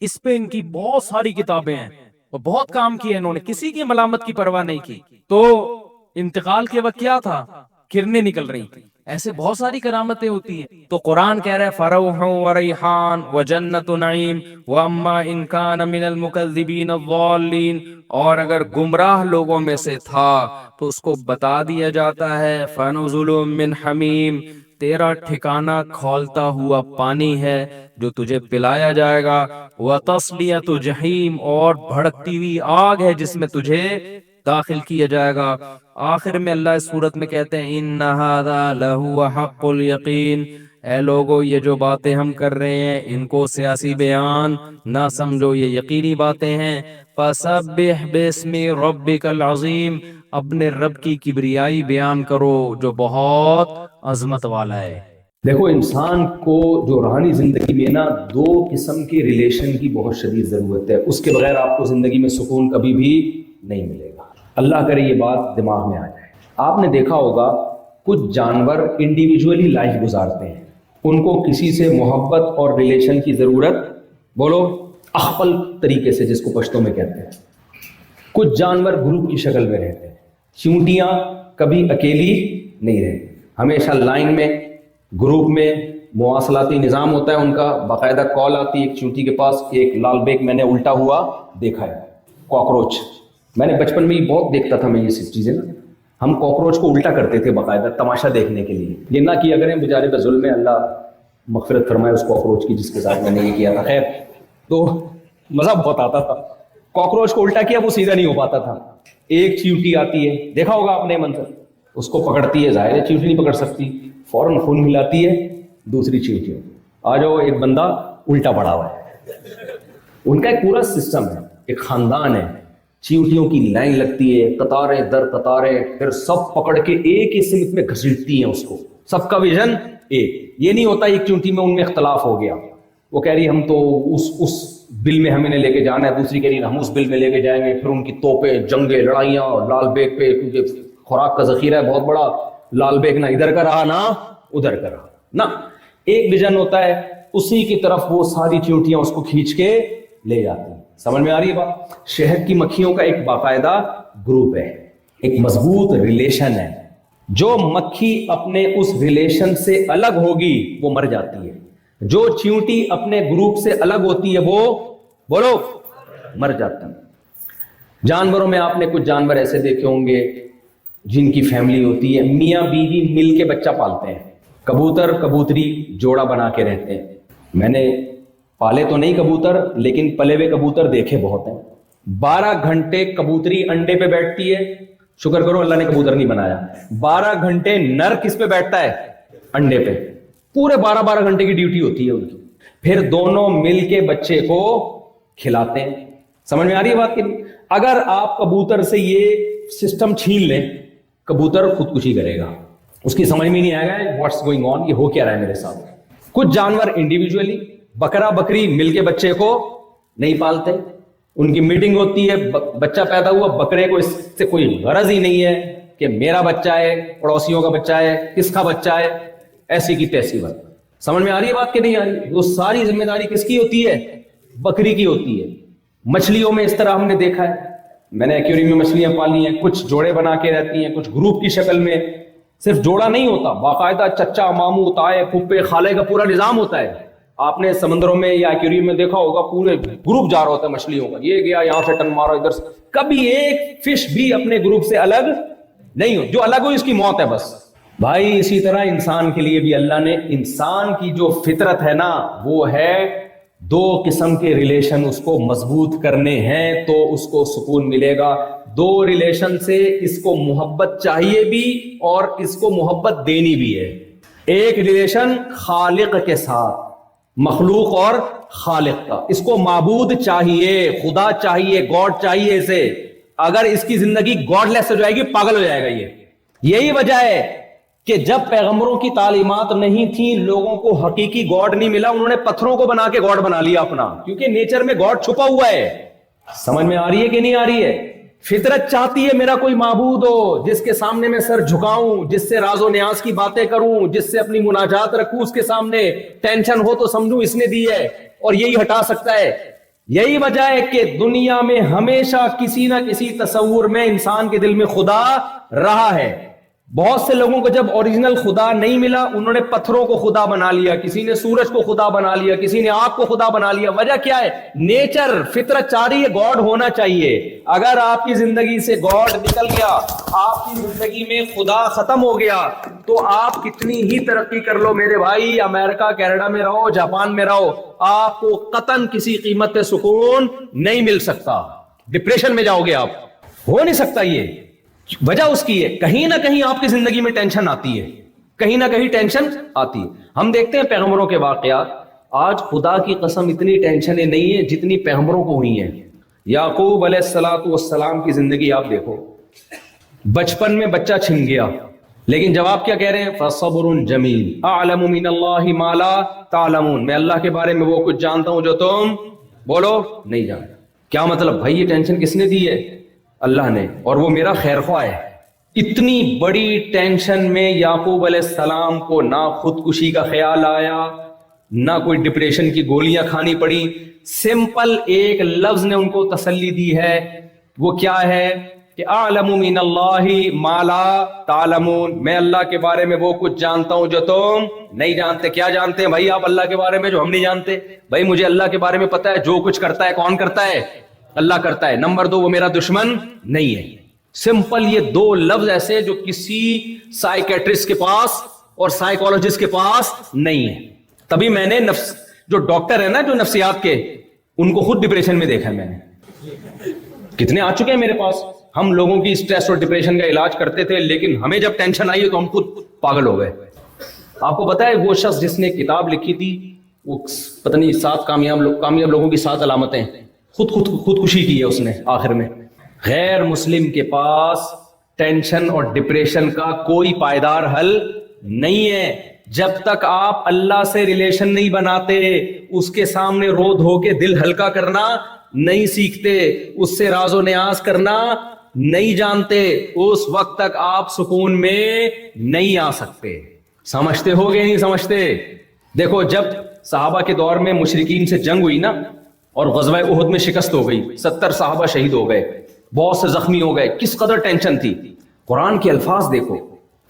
اس پہ ان کی بہت ساری کتابیں ہیں اور بہت کام کیا انہوں نے، کسی کی ملامت کی پرواہ نہیں کی۔ تو انتقال کے وقت کیا تھا؟ کرنیں نکل رہی تھی۔ ایسے بہت ساری کرامتیں ہوتی ہیں۔ تو قرآن کہہ رہا ہے فَرَوْحٌ وَرَيْحَانٌ وَجَنَّتُ نَعِيمٍ وَأَمَّا إِن كَانَ مِنَ الْمُكَذِّبِينَ الضَّالِّينَ، اور اگر گمراہ لوگوں میں سے تھا تو اس کو بتا دیا جاتا ہے فَنُزُلٌ مِّنْ حَمِيمٍ، تیرا ٹھکانہ کھولتا ہوا پانی ہے جو تجھے پلایا جائے گا، وَتَصْلِيَةُ جَحِيمٍ، اور بھڑکتی ہوئی آگ ہے جس میں تجھے داخل کیا جائے گا۔ آخر میں اللہ اس صورت میں کہتے ہیں اِنَّ هَذَا لَهُوَ حَقُّ الْيَقِينِ، اے لوگو یہ جو باتیں ہم کر رہے ہیں ان کو سیاسی بیان نہ سمجھو، یہ یقینی باتیں ہیں۔ فَسَبِّحْ بِاسْمِ رَبِّكَ الْعَظِيمِ، اپنے رب کی کبریائی بیان کرو جو بہت عظمت والا ہے۔ دیکھو، انسان کو جو روحانی زندگی میں نا 2 قسم کے ریلیشن کی بہت شدید ضرورت ہے، اس کے بغیر آپ کو زندگی میں سکون کبھی بھی نہیں ملے گا۔ اللہ کرے یہ بات دماغ میں آ جائے۔ آپ نے دیکھا ہوگا کچھ جانور انڈیویجولی لائف گزارتے ہیں، ان کو کسی سے محبت اور ریلیشن کی ضرورت، بولو اخپل طریقے سے جس کو پشتوں میں کہتے ہیں۔ کچھ جانور گروپ کی شکل میں رہتے ہیں، چیونٹیاں کبھی اکیلی نہیں رہتی، ہمیشہ لائن میں، گروپ میں، مواصلاتی نظام ہوتا ہے ان کا، باقاعدہ کال آتی ہے ایک چیونٹی کے پاس۔ ایک لال بیگ میں نے الٹا ہوا دیکھا ہے، کاکروچ، میں نے بچپن میں ہی بہت دیکھتا تھا میں یہ سب چیزیں نا، ہم کاکروچ کو الٹا کرتے تھے باقاعدہ تماشا دیکھنے کے لیے۔ یہ نہ کیا کریں، بیچارے پہ ظلم ہے، اللہ مغفرت فرمائے اس کاکروچ کی جس کے ساتھ میں نے یہ کیا تھا۔ خیر، تو مزہ بہت آتا تھا، کاکروچ کو الٹا کیا وہ سیدھا نہیں ہو پاتا تھا۔ ایک چیونٹی آتی ہے، دیکھا ہوگا آپ نے منظر، اس کو پکڑتی ہے، ظاہر ہے چیونٹی نہیں پکڑ سکتی، فوراً خون ملاتی ہے دوسری چیونٹی، آ جاؤ ایک بندہ الٹا پڑا ہوا ہے۔ ان کا ایک پورا سسٹم ہے، ایک خاندان ہے، چیونٹیوں کی لائن لگتی ہے، قطاریں در قطاریں، پھر سب پکڑ کے ایک ہی سمت میں گھسیٹتی ہیں اس کو، سب کا ویژن ایک۔ یہ نہیں ہوتا ایک چیونٹی میں ان میں اختلاف ہو گیا، وہ کہہ رہی ہم تو اس بل میں ہمیں لے کے جانا ہے، دوسری کہہ رہی ہم اس بل میں لے کے جائیں گے، پھر ان کی توپیں، جنگیں، لڑائیاں، لال بیگ پہ کیونکہ خوراک کا ذخیرہ ہے بہت بڑا، لال بیگ نہ ادھر کا رہا نہ ادھر کا رہا، نہ ایک ویژن ہوتا ہے، اسی کی طرف وہ ساری چیونٹیاں اس کو کھینچ کے لے جاتی ہیں۔ سمجھ میں آ رہی ہے بات؟ شہد کی مکھیوں کا ایک باقاعدہ گروپ ہے، ایک مضبوط ریلیشن ہے، جو مکھی اپنے اس ریلیشن سے الگ ہوگی وہ مر جاتی ہے، جو چیونٹی اپنے گروپ سے الگ ہوتی ہے وہ بولو مر جاتا ہے۔ جانوروں میں آپ نے کچھ جانور ایسے دیکھے ہوں گے جن کی فیملی ہوتی ہے، میاں بیوی مل کے بچہ پالتے ہیں، کبوتر کبوتری جوڑا بنا کے رہتے ہیں۔ میں نے پالے تو نہیں کبوتر، لیکن پلے ہوئے کبوتر دیکھے بہت ہیں۔ 12 گھنٹے کبوتری انڈے پہ بیٹھتی ہے، شکر کرو اللہ نے کبوتر نہیں بنایا۔ 12 گھنٹے نر کس پہ بیٹھتا ہے؟ انڈے پہ، پورے 12 گھنٹے کی ڈیوٹی ہوتی ہے ان کی، پھر دونوں مل کے بچے کو کھلاتے ہیں۔ سمجھ میں آ رہی ہے بات کی؟ اگر آپ کبوتر سے یہ سسٹم چھین لیں، کبوتر خودکشی کرے گا، اس کی سمجھ میں نہیں آئے گا واٹس گوئنگ آن، یہ ہو کیا رہا ہے میرے ساتھ۔ کچھ جانور انڈیویجولی، بکرا بکری مل کے بچے کو نہیں پالتے، ان کی میٹنگ ہوتی ہے، بچہ پیدا ہوا، بکرے کو اس سے کوئی غرض ہی نہیں ہے کہ میرا بچہ ہے، پڑوسیوں کا بچہ ہے، کس کا بچہ ہے، ایسی کی تیسی بات. سمجھ میں آ رہی ہے بات کہ نہیں آ رہی؟ وہ ساری ذمہ داری کس کی ہوتی ہے؟ بکری کی ہوتی ہے. مچھلیوں میں اس طرح ہم نے دیکھا ہے، میں نے ایکویریم میں مچھلیاں پالی ہیں، کچھ جوڑے بنا کے رہتی ہیں، کچھ گروپ کی شکل میں. صرف جوڑا نہیں ہوتا، باقاعدہ چچا، ماموں، تائے، پھپھے، خالے کا پورا نظام ہوتا ہے. آپ نے سمندروں میں یا ایکویریم میں دیکھا ہوگا، پورے گروپ جا رہا ہوتا ہے مچھلیوں کا، یہ گیا یہاں سے ٹن مارا ادھر سے. کبھی ایک فش بھی اپنے گروپ سے الگ نہیں ہو، جو الگ ہو اس کی موت ہے بس. بھائی اسی طرح انسان کے لیے بھی اللہ نے، انسان کی جو فطرت ہے نا، وہ ہے دو قسم کے ریلیشن اس کو مضبوط کرنے ہیں تو اس کو سکون ملے گا. دو ریلیشن سے اس کو محبت چاہیے بھی اور اس کو محبت دینی بھی ہے. ایک ریلیشن خالق کے ساتھ، مخلوق اور خالق کا. اس کو معبود چاہیے، خدا چاہیے، گاڈ چاہیے اسے. اگر اس کی زندگی گاڈ لیس ہو جائے گی، پاگل ہو جائے گا. یہی وجہ ہے کہ جب پیغمبروں کی تعلیمات نہیں تھیں، لوگوں کو حقیقی گاڈ نہیں ملا، انہوں نے پتھروں کو بنا کے گاڈ بنا لیا اپنا، کیونکہ نیچر میں گاڈ چھپا ہوا ہے. سمجھ میں آ رہی ہے کہ نہیں آ رہی ہے؟ فطرت چاہتی ہے میرا کوئی معبود ہو جس کے سامنے میں سر جھکاؤں، جس سے راز و نیاز کی باتیں کروں، جس سے اپنی مناجات رکھوں اس کے سامنے. ٹینشن ہو تو سمجھوں اس نے دی ہے اور یہی ہٹا سکتا ہے. یہی وجہ ہے کہ دنیا میں ہمیشہ کسی نہ کسی تصور میں انسان کے دل میں خدا رہا ہے. بہت سے لوگوں کو جب اوریجنل خدا نہیں ملا، انہوں نے پتھروں کو خدا بنا لیا، کسی نے سورج کو خدا بنا لیا، کسی نے آگ کو خدا بنا لیا. وجہ کیا ہے؟ نیچر، فطرت چاہ رہی ہے گاڈ ہونا چاہیے. اگر آپ کی زندگی سے گاڈ نکل گیا، آپ کی زندگی میں خدا ختم ہو گیا، تو آپ کتنی ہی ترقی کر لو میرے بھائی، امریکہ، کینیڈا میں رہو، جاپان میں رہو، آپ کو قطعاً کسی قیمت پہ سکون نہیں مل سکتا. ڈپریشن میں جاؤ گے آپ، ہو نہیں سکتا. یہ وجہ اس کی ہے، کہیں نہ کہیں آپ کی زندگی میں ٹینشن آتی ہے، کہیں نہ کہیں ٹینشن آتی ہے. ہم دیکھتے ہیں پیغمبروں کے واقعات. آج خدا کی قسم اتنی ٹینشنیں نہیں ہیں جتنی پیغمبروں کو ہوئی ہیں. یعقوب علیہ السلام کی زندگی آپ دیکھو. بچپن میں بچہ چھن گیا، لیکن جواب کیا کہہ رہے ہیں؟ فَصَبْرٌ جَمِيلٌ أَعْلَمُ مِنَ اللَّهِ مَا لَا تَعْلَمُونَ. میں اللہ کے بارے میں وہ کچھ جانتا ہوں جو تم بولو نہیں جانتے. کیا مطلب بھائی؟ یہ ٹینشن کس نے دی ہے؟ اللہ نے، اور وہ میرا خیر خواہ ہے. اتنی بڑی ٹینشن میں یعقوب علیہ السلام کو نہ خودکشی کا خیال آیا، نہ کوئی ڈپریشن کی گولیاں کھانی پڑی. سمپل ایک لفظ نے ان کو تسلی دی ہے. وہ کیا ہے؟ کہ اعلم من اللہ ما لا تعلمون. میں اللہ کے بارے میں وہ کچھ جانتا ہوں جو تم نہیں جانتے. کیا جانتے ہیں بھائی آپ اللہ کے بارے میں جو ہم نہیں جانتے؟ بھائی مجھے اللہ کے بارے میں پتا ہے، جو کچھ کرتا ہے کون کرتا ہے؟ اللہ کرتا ہے. نمبر 2، وہ میرا دشمن نہیں ہے. سمپل یہ دو لفظ ایسے جو کسی سائیکیٹرسٹ کے پاس اور سائیکولوجسٹ کے پاس نہیں ہے. تبھی میں نے جو ڈاکٹر ہے نا، جو نفسیات کے، ان کو خود ڈپریشن میں دیکھا ہے. میں نے کتنے آ چکے ہیں میرے پاس. ہم لوگوں کی اسٹریس اور ڈپریشن کا علاج کرتے تھے، لیکن ہمیں جب ٹینشن آئی تو ہم خود پاگل ہو گئے. آپ کو پتا ہے وہ شخص جس نے کتاب لکھی تھی، وہ پتہ نہیں 7 کامیاب لوگوں کی 7 علامتیں، خودکشی کی ہے اس نے آخر میں. غیر مسلم کے پاس ٹینشن اور ڈپریشن کا کوئی پائیدار حل نہیں ہے. جب تک آپ اللہ سے ریلیشن نہیں بناتے، اس کے سامنے رو دھو کے دل ہلکا کرنا نہیں سیکھتے، اس سے راز و نیاز کرنا نہیں جانتے، اس وقت تک آپ سکون میں نہیں آ سکتے. سمجھتے ہو گے نہیں سمجھتے؟ دیکھو جب صحابہ کے دور میں مشرکین سے جنگ ہوئی نا، اور غزوہ احد میں شکست ہو گئی، 70 صحابہ شہید ہو گئے، بہت سے زخمی ہو گئے. کس قدر ٹینشن تھی. قرآن کے الفاظ دیکھو،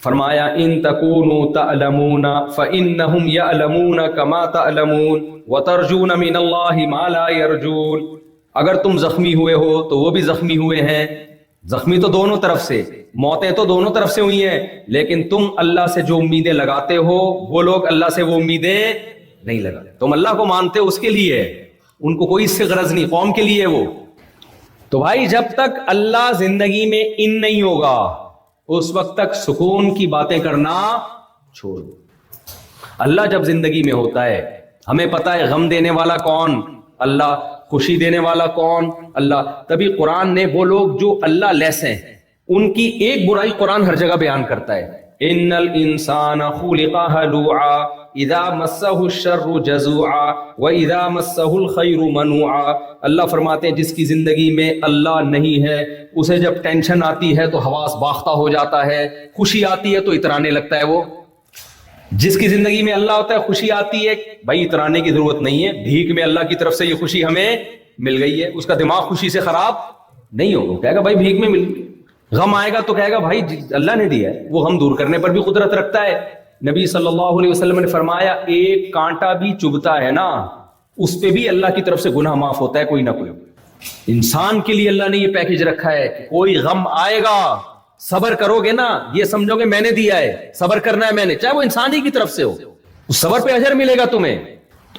فرمایا ان تکونوا تعلمون فانہم یعلمون کما تعلمون وترجون من اللہ ما لا یرجون. اگر تم زخمی ہوئے ہو تو وہ بھی زخمی ہوئے ہیں. زخمی تو دونوں طرف سے، موتیں تو دونوں طرف سے ہوئی ہیں، لیکن تم اللہ سے جو امیدیں لگاتے ہو، وہ لوگ اللہ سے وہ امیدیں نہیں لگاتے. تم اللہ کو مانتے ہو اس کے لیے، ان کو کوئی اس سے غرض نہیں، قوم کے لیے وہ. تو بھائی جب تک اللہ زندگی میں ان نہیں ہوگا، اس وقت تک سکون کی باتیں کرنا چھوڑ دو. اللہ جب زندگی میں ہوتا ہے، ہمیں پتا ہے غم دینے والا کون؟ اللہ. خوشی دینے والا کون؟ اللہ. تبھی قرآن نے وہ لوگ جو اللہ لیس ہیں، ان کی ایک برائی قرآن ہر جگہ بیان کرتا ہے. ان الانسان خلق ہلوعا اذا مسہ الشر جزوعا واذا مسہ الخیر منوعا. اللہ فرماتے ہیں جس کی زندگی میں اللہ نہیں ہے اسے جب ٹینشن آتی ہے تو حواس باختہ ہو جاتا ہے, خوشی آتی ہے تو اترانے لگتا ہے. وہ جس کی زندگی میں اللہ ہوتا ہے خوشی آتی ہے, بھائی اترانے کی ضرورت نہیں ہے, بھیک میں اللہ کی طرف سے یہ خوشی ہمیں مل گئی ہے. اس کا دماغ خوشی سے خراب نہیں ہوگا, کہے گا بھائی بھیک میں مل گئی. غم آئے گا تو کہے گا بھائی اللہ نے دیا ہے, وہ غم دور کرنے پر بھی قدرت رکھتا ہے. نبی صلی اللہ علیہ وسلم نے فرمایا ایک کانٹا بھی چبھتا ہے نا اس پہ بھی اللہ کی طرف سے گناہ معاف ہوتا ہے کوئی نہ کوئی. انسان کے لیے اللہ نے یہ پیکج رکھا ہے کہ کوئی غم آئے گا صبر کرو گے نا, یہ سمجھو گے میں نے دیا ہے, صبر کرنا ہے میں نے, چاہے وہ انسان ہی کی طرف سے ہو, اس صبر پہ اجر ملے گا تمہیں.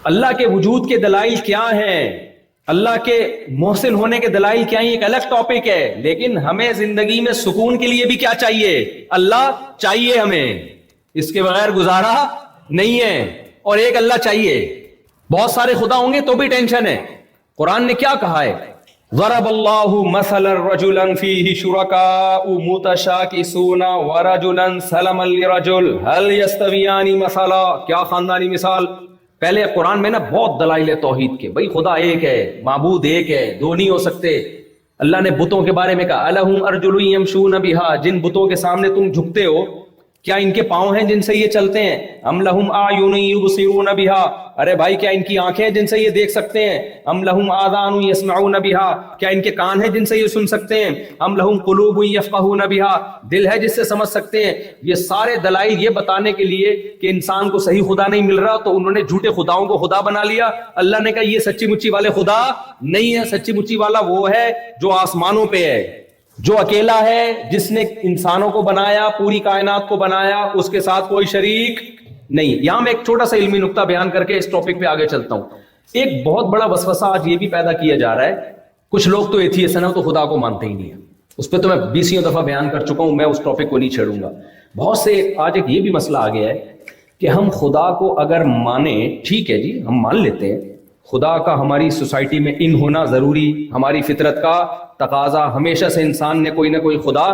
اللہ کے وجود کے دلائل کیا ہیں, اللہ کے محسن ہونے کے دلائل کیا ہیں, ایک الگ ٹاپک ہے. لیکن ہمیں زندگی میں سکون کے لیے بھی کیا چاہیے, اللہ چاہیے ہمیں, اس کے بغیر گزارا نہیں ہے. اور ایک اللہ چاہیے, بہت سارے خدا ہوں گے تو بھی ٹینشن ہے. قرآن نے کیا کہا ہے, ضرب اللہ مثلا رجلا فیہ شرکاء متشاکسون ورجلا سلما لرجل هل یستویان مثلا. کیا خاندانی مثال. پہلے قرآن میں نا بہت دلائل توحید کے, بھائی خدا ایک ہے, معبود ایک ہے, دو نہیں ہو سکتے. اللہ نے بتوں کے بارے میں کہا الہم ارجل یمشون بہا, جن بتوں کے سامنے تم جھکتے ہو کیا ان کے پاؤں ہیں جن سے یہ چلتے ہیں. ام لہم اعین یبصرون بہا, ارے بھائی کیا ان کی آنکھیں ہیں جن سے یہ دیکھ سکتے ہیں. ام لہم آذان یسمعون بہا, کیا ان کے کان ہیں جن سے یہ سن سکتے ہیں. ام لہم قلوب یفقہون بہا, دل ہے جس سے سمجھ سکتے ہیں. یہ سارے دلائل یہ بتانے کے لیے کہ انسان کو صحیح خدا نہیں مل رہا تو انہوں نے جھوٹے خداؤں کو خدا بنا لیا. اللہ نے کہا یہ سچی مچی والے خدا نہیں ہے, سچی مچی والا وہ ہے جو آسمانوں پہ ہے, جو اکیلا ہے, جس نے انسانوں کو بنایا, پوری کائنات کو بنایا, اس کے ساتھ کوئی شریک نہیں. یہاں میں ایک چھوٹا سا علمی نقطہ بیان کر کے اس ٹاپک پہ آگے چلتا ہوں. ایک بہت بڑا وسوسہ آج یہ بھی پیدا کیا جا رہا ہے, کچھ لوگ تو ایتھیسٹ ہیں تو خدا کو مانتے ہی نہیں ہے. اس پہ تو میں 20 دفعہ بیان کر چکا ہوں, میں اس ٹاپک کو نہیں چھیڑوں گا. بہت سے آج ایک یہ بھی مسئلہ آ گیا ہے کہ ہم خدا کو اگر مانیں, ٹھیک ہے جی ہم مان لیتے ہیں خدا کا ہماری سوسائٹی میں ان ہونا ضروری, ہماری فطرت کا تقاضا, ہمیشہ سے انسان نے کوئی نہ کوئی خدا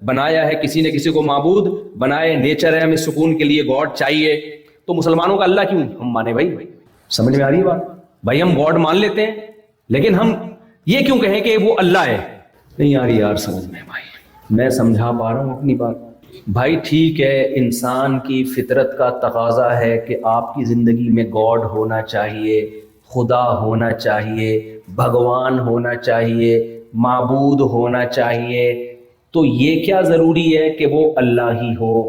بنایا ہے, کسی نے کسی کو معبود بنائے, نیچر ہے ہمیں سکون کے لیے گاڈ چاہیے. تو مسلمانوں کا اللہ کیوں ہم مانے بھائی, سمجھ میں آ رہی ہے بات. بھائی ہم گاڈ مان لیتے ہیں لیکن ہم یہ کیوں کہیں کہ وہ اللہ ہے. نہیں آ رہی یار سمجھ میں بھائی, میں سمجھا پا رہا ہوں اپنی بات. بھائی ٹھیک ہے انسان کی فطرت کا تقاضا ہے کہ آپ کی زندگی میں گاڈ ہونا چاہیے, خدا ہونا چاہیے, بھگوان ہونا چاہیے, معبود ہونا چاہیے. تو یہ کیا ضروری ہے کہ وہ اللہ ہی ہو.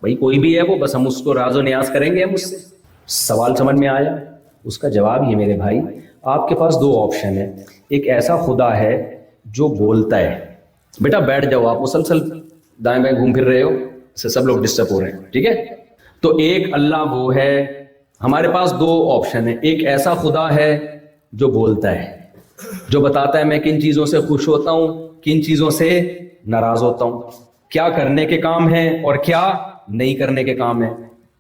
بھائی کوئی بھی ہے وہ, بس ہم اس کو راز و نیاز کریں گے. ہم اس سے سوال سمجھ میں آیا. اس کا جواب یہ میرے بھائی, آپ کے پاس دو آپشن ہیں. ایک ایسا خدا ہے جو بولتا ہے, بیٹا بیٹھ جاؤ, آپ مسلسل دائیں بائیں گھوم پھر رہے ہو, اس سے سب لوگ ڈسٹرب ہو رہے ہیں, ٹھیک ہے. تو ایک اللہ وہ ہے, ہمارے پاس دو آپشن ہیں. ایک ایسا خدا ہے جو بولتا ہے, جو بتاتا ہے میں کن چیزوں سے خوش ہوتا ہوں, کن چیزوں سے ناراض ہوتا ہوں, کیا کرنے کے کام ہیں اور کیا نہیں کرنے کے کام ہیں.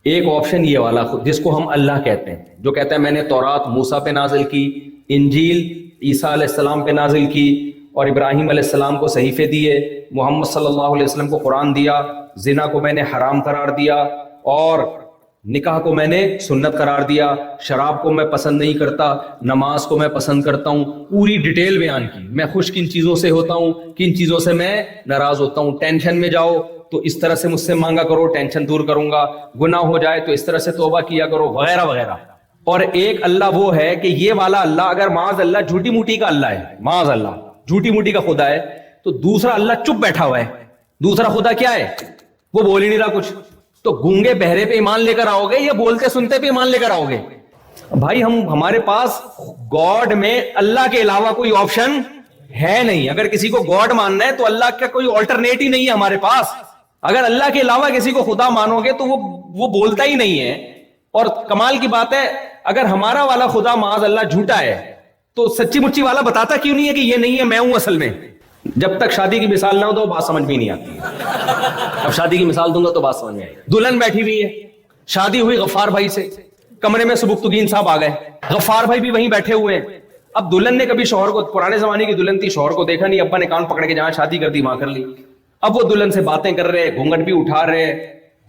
ایک آپشن یہ والا جس کو ہم اللہ کہتے ہیں, جو کہتا ہے میں نے تورات موسیٰ پہ نازل کی, انجیل عیسیٰ علیہ السلام پہ نازل کی, اور ابراہیم علیہ السلام کو صحیفے دیے, محمد صلی اللہ علیہ وسلم کو قرآن دیا, زنا کو میں نے حرام قرار دیا, اور نکاح کو میں نے سنت قرار دیا, شراب کو میں پسند نہیں کرتا, نماز کو میں پسند کرتا ہوں. پوری ڈیٹیل بیان کی, میں خوش کن چیزوں سے ہوتا ہوں, کن چیزوں سے میں ناراض ہوتا ہوں. ٹینشن میں جاؤ تو اس طرح سے مجھ سے مانگا کرو, ٹینشن دور کروں گا. گناہ ہو جائے تو اس طرح سے توبہ کیا کرو, وغیرہ وغیرہ. اور ایک اللہ وہ ہے کہ یہ والا اللہ اگر معاذ اللہ جھوٹی موٹی کا اللہ ہے, معاذ اللہ جھوٹی موٹی کا خدا ہے, تو دوسرا اللہ چپ بیٹھا ہوا ہے. دوسرا خدا کیا ہے, وہ بول ہی نہیں رہا کچھ. تو گونگے بہرے پہ ایمان لے کر آؤ گے یا بولتے سنتے پہ ایمان لے کر آؤ گے؟ بھائی ہمارے پاس گاڈ میں اللہ کے علاوہ کوئی آپشن ہے نہیں. اگر کسی کو گاڈ ماننا ہے تو اللہ کا کوئی آلٹرنیٹ ہی نہیں ہے ہمارے پاس. اگر اللہ کے علاوہ کسی کو خدا مانو گے تو وہ بولتا ہی نہیں ہے. اور کمال کی بات ہے, اگر ہمارا والا خدا معاذ اللہ جھوٹا ہے تو سچی مچی والا بتاتا کیوں نہیں ہے کہ یہ نہیں ہے, میں ہوں اصل میں. جب تک شادی کی مثال نہ ہو تو بات سمجھ میں نہیں آتی. اب شادی کی مثال دوں گا تو بات سمجھ میں آئے. دلہن بیٹھی ہوئی ہے, شادی ہوئی غفار بھائی سے, کمرے میں سبکتگین صاحب آ گئے, غفار بھائی بھی وہیں بیٹھے ہوئے ہیں. اب دلہن نے کبھی شوہر کو, پرانے زمانے کی دلہن تھی, شوہر کو دیکھا نہیں, ابا نے کان پکڑ کے جہاں شادی کر دی وہاں کر لی. اب وہ دلہن سے باتیں کر رہے, گھونگھٹ بھی اٹھا رہے,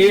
A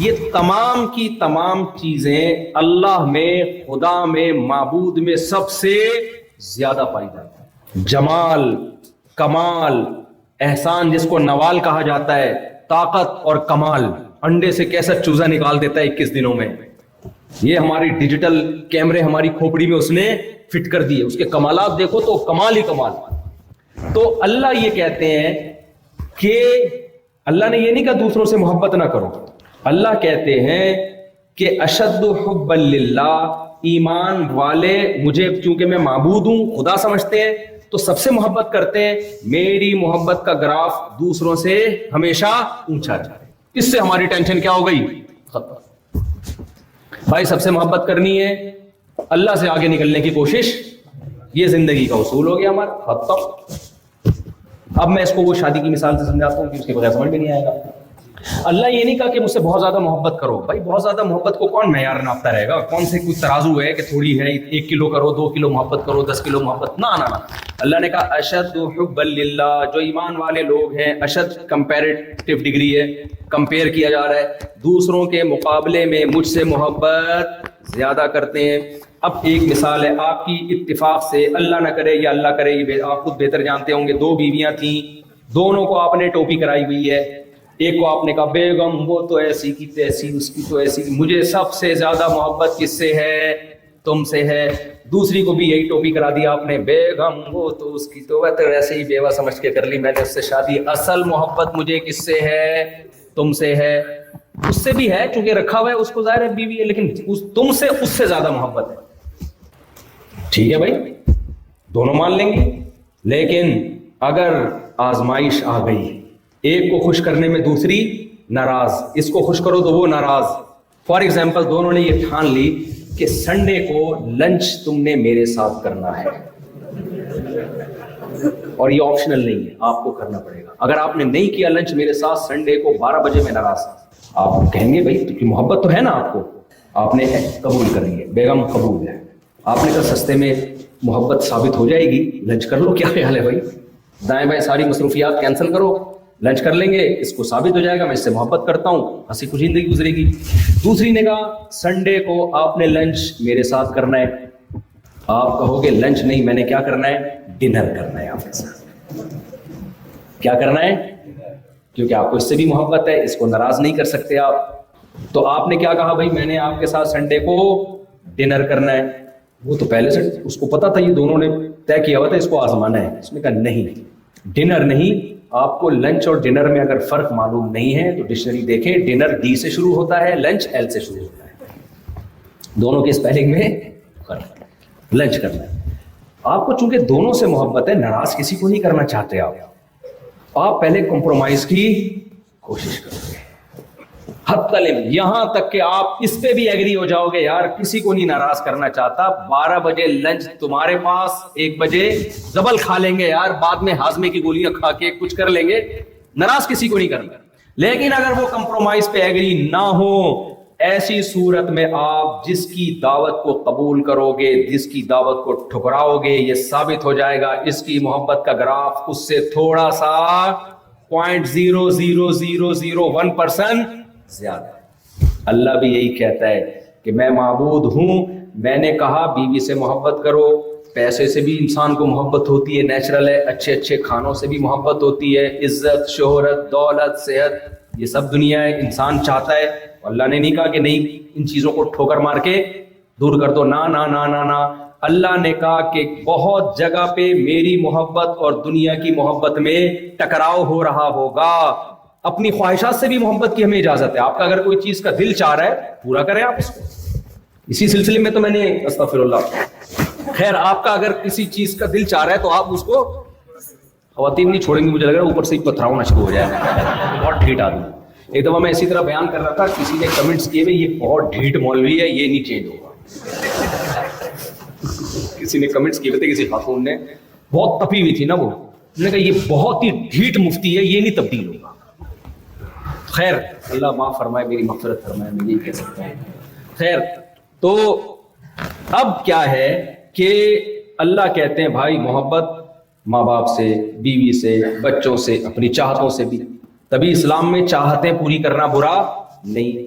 یہ تمام کی تمام چیزیں اللہ میں، خدا میں، معبود میں سب سے زیادہ پائی جاتی ہیں۔ جمال، کمال، احسان جس کو نوال کہا جاتا ہے، طاقت اور کمال، انڈے سے کیسا چوزا نکال دیتا ہے 21 دنوں میں، یہ ہماری ڈیجیٹل کیمرے ہماری کھوپڑی میں اس نے فٹ کر دیے، اس کے کمالات دیکھو تو کمال ہی کمال۔ تو اللہ یہ کہتے ہیں کہ اللہ نے یہ نہیں کہا دوسروں سے محبت نہ کرو، اللہ کہتے ہیں کہ اشد حب للہ، ایمان والے مجھے چونکہ میں معبود ہوں، خدا سمجھتے ہیں تو سب سے محبت کرتے ہیں، میری محبت کا گراف دوسروں سے ہمیشہ اونچا جائے۔ اس سے ہماری ٹینشن کیا ہو گئی؟ ختم۔ بھائی سب سے محبت کرنی ہے، اللہ سے آگے نکلنے کی کوشش، یہ زندگی کا اصول ہو گیا ہمارا، ختم۔ اب میں اس کو وہ شادی کی مثال سے سمجھاتا ہوں کہ اس کے بغیر سمجھ میں نہیں آئے گا۔ اللہ یہ نہیں کہا کہ مجھ سے بہت زیادہ محبت کرو، بھائی بہت زیادہ محبت کو کون معیار ناپتا رہے گا؟ کون سے کوئی ترازو ہے کہ تھوڑی ہے 1 کلو کرو، 2 کلو محبت کرو، 10 کلو محبت؟ نہ نہ نہ، اللہ نے کہا اشد حب للہ، جو ایمان والے لوگ ہیں، اشد کمپیریٹیو ڈگری ہے، کمپیئر کیا جا رہا ہے، دوسروں کے مقابلے میں مجھ سے محبت زیادہ کرتے ہیں۔ اب ایک مثال ہے آپ کی اتفاق سے، اللہ نہ کرے یا اللہ کرے، یہ آپ خود بہتر جانتے ہوں گے، 2 بیویاں تھیں، دونوں کو آپ نے ٹوپی کرائی ہوئی ہے، ایک کو آپ نے کہا بیگم وہ تو ایسی کی تیسی، اس کی تو ایسی، مجھے سب سے زیادہ محبت کس سے ہے؟ تم سے ہے۔ دوسری کو بھی یہی ٹوپی کرا دیا آپ نے، بیگم وہ تو اس کی تو ایسے ہی بیوہ سمجھ کے کر لی میں نے اس سے شادی، اصل محبت مجھے کس سے ہے؟ تم سے ہے۔ اس سے بھی ہے چونکہ رکھا ہوا ہے، اس کو ظاہر ہے بیوی ہے، لیکن تم سے اس سے زیادہ محبت ہے۔ ٹھیک ہے بھائی، دونوں مان لیں گے، لیکن اگر آزمائش آ گئی، ایک کو خوش کرنے میں دوسری ناراض، اس کو خوش کرو تو وہ ناراض۔ فار ایگزامپل دونوں نے یہ ٹھان لی کہ سنڈے کو لنچ تم نے میرے ساتھ کرنا ہے، اور یہ آپشنل نہیں ہے، آپ کو کرنا پڑے گا۔ اگر آپ نے نہیں کیا لنچ میرے ساتھ سنڈے کو 12 بجے میں ناراض، آپ کہیں گے بھائی کیونکہ محبت تو ہے نا آپ کو، آپ نے قبول کریں گے، بیگم قبول ہے۔ آپ نے کہا سستے میں محبت ثابت ہو جائے گی، لنچ کر لو، کیا خیال ہے بھائی؟ دائیں بائیں ساری مصروفیات کینسل کرو، لنچ کر لیں گے، اس کو ثابت ہو جائے گا میں اس سے محبت کرتا ہوں، ہنسی خوشی زندگی گزرے گی۔ دوسری نے کہا سنڈے کو آپ نے لنچ میرے ساتھ کرنا ہے، آپ کہو گے لنچ نہیں، میں نے کیا کرنا ہے؟ ڈنر کرنا ہے آپ کے ساتھ۔ کیا کرنا ہے؟ کیونکہ آپ کو اس سے بھی محبت ہے، اس کو ناراض نہیں کر سکتے آپ، تو آپ نے کیا کہا؟ بھائی میں نے آپ کے ساتھ سنڈے کو ڈنر کرنا ہے۔ وہ تو پہلے سے اس کو پتا تھا، یہ دونوں نے طے کیا ہوا تھا اس کو آزمانا ہے، اس نے کہا نہیں ڈنر نہیں۔ آپ کو لنچ اور ڈنر میں اگر فرق معلوم نہیں ہے تو ڈکشنری دیکھیں، ڈنر ڈی سے شروع ہوتا ہے، لنچ ایل سے شروع ہوتا ہے، دونوں کے اسپیلنگ میں فرق۔ لنچ کرنا ہے آپ کو، چونکہ دونوں سے محبت ہے، ناراض کسی کو نہیں کرنا چاہتے آپ پہلے کمپرومائز کی کوشش کرو گے، حتی یہاں تک کہ آپ اس پہ بھی ایگری ہو جاؤ گے یار کسی کو نہیں ناراض کرنا چاہتا، 12 بجے لنچ تمہارے پاس، 1 بجے زبل کھا لیں گے یار، بعد میں ہاضمے کی گولیاں کھا کے کچھ کر لیں گے، ناراض کسی کو نہیں کرنا۔ لیکن اگر وہ کمپرومائز پہ ایگری نہ ہو، ایسی صورت میں آپ جس کی دعوت کو قبول کرو گے، جس کی دعوت کو ٹھکراؤ گے، یہ ثابت ہو جائے گا اس کی محبت کا گراف اس سے تھوڑا سا 0.00001% زیادہ ہے۔ اللہ بھی یہی کہتا ہے کہ میں معبود ہوں، میں نے کہا بیوی سے محبت کرو، پیسے سے بھی انسان کو محبت ہوتی ہے، نیچرل ہے، اچھے اچھے کھانوں سے بھی محبت ہوتی ہے، عزت، شہرت، دولت، صحت، یہ سب دنیا ہے، انسان چاہتا ہے۔ اللہ نے نہیں کہا کہ نہیں ان چیزوں کو ٹھوکر مار کے دور کر دو، نہ نہ نہ نہ نہ، اللہ نے کہا کہ بہت جگہ پہ میری محبت اور دنیا کی محبت میں ٹکراؤ ہو رہا ہوگا۔ اپنی خواہشات سے بھی محبت کی ہمیں اجازت ہے، آپ کا اگر کوئی چیز کا دل چاہ رہا ہے پورا کریں آپ اس کو۔ اسی سلسلے میں تو میں نے استغفر اللہ، خیر آپ کا اگر کسی چیز کا دل چاہ رہا ہے تو آپ اس کو، خواتین نہیں چھوڑیں گی مجھے لگ رہا ہے، اوپر سے ہی پتھراؤ شروع ہو جائے گا، بہت ڈھیٹ آدمی۔ ایک دفعہ میں اسی طرح بیان کر رہا تھا، کسی نے کمنٹس کیے ہوئے یہ بہت ڈھیٹ مولوی ہے، یہ نہیں چینج ہوگا۔ کسی نے کمنٹس کیے ہوئے تھے، کسی خاتون نے، بہت تپی ہوئی تھی نا وہ، انہوں نے کہا یہ بہت ہی ڈھیٹ مفتی ہے، یہ نہیں تبدیل ہوگا۔ خیر اللہ معاف فرمائے، میری مغفرت فرمائے، میں یہی کہہ سکتا ہوں۔ خیر تو اب کیا ہے کہ اللہ کہتے ہیں بھائی محبت ماں باپ سے، بیوی سے، بچوں سے، اپنی چاہتوں سے بھی، تبھی اسلام میں چاہتیں پوری کرنا برا نہیں۔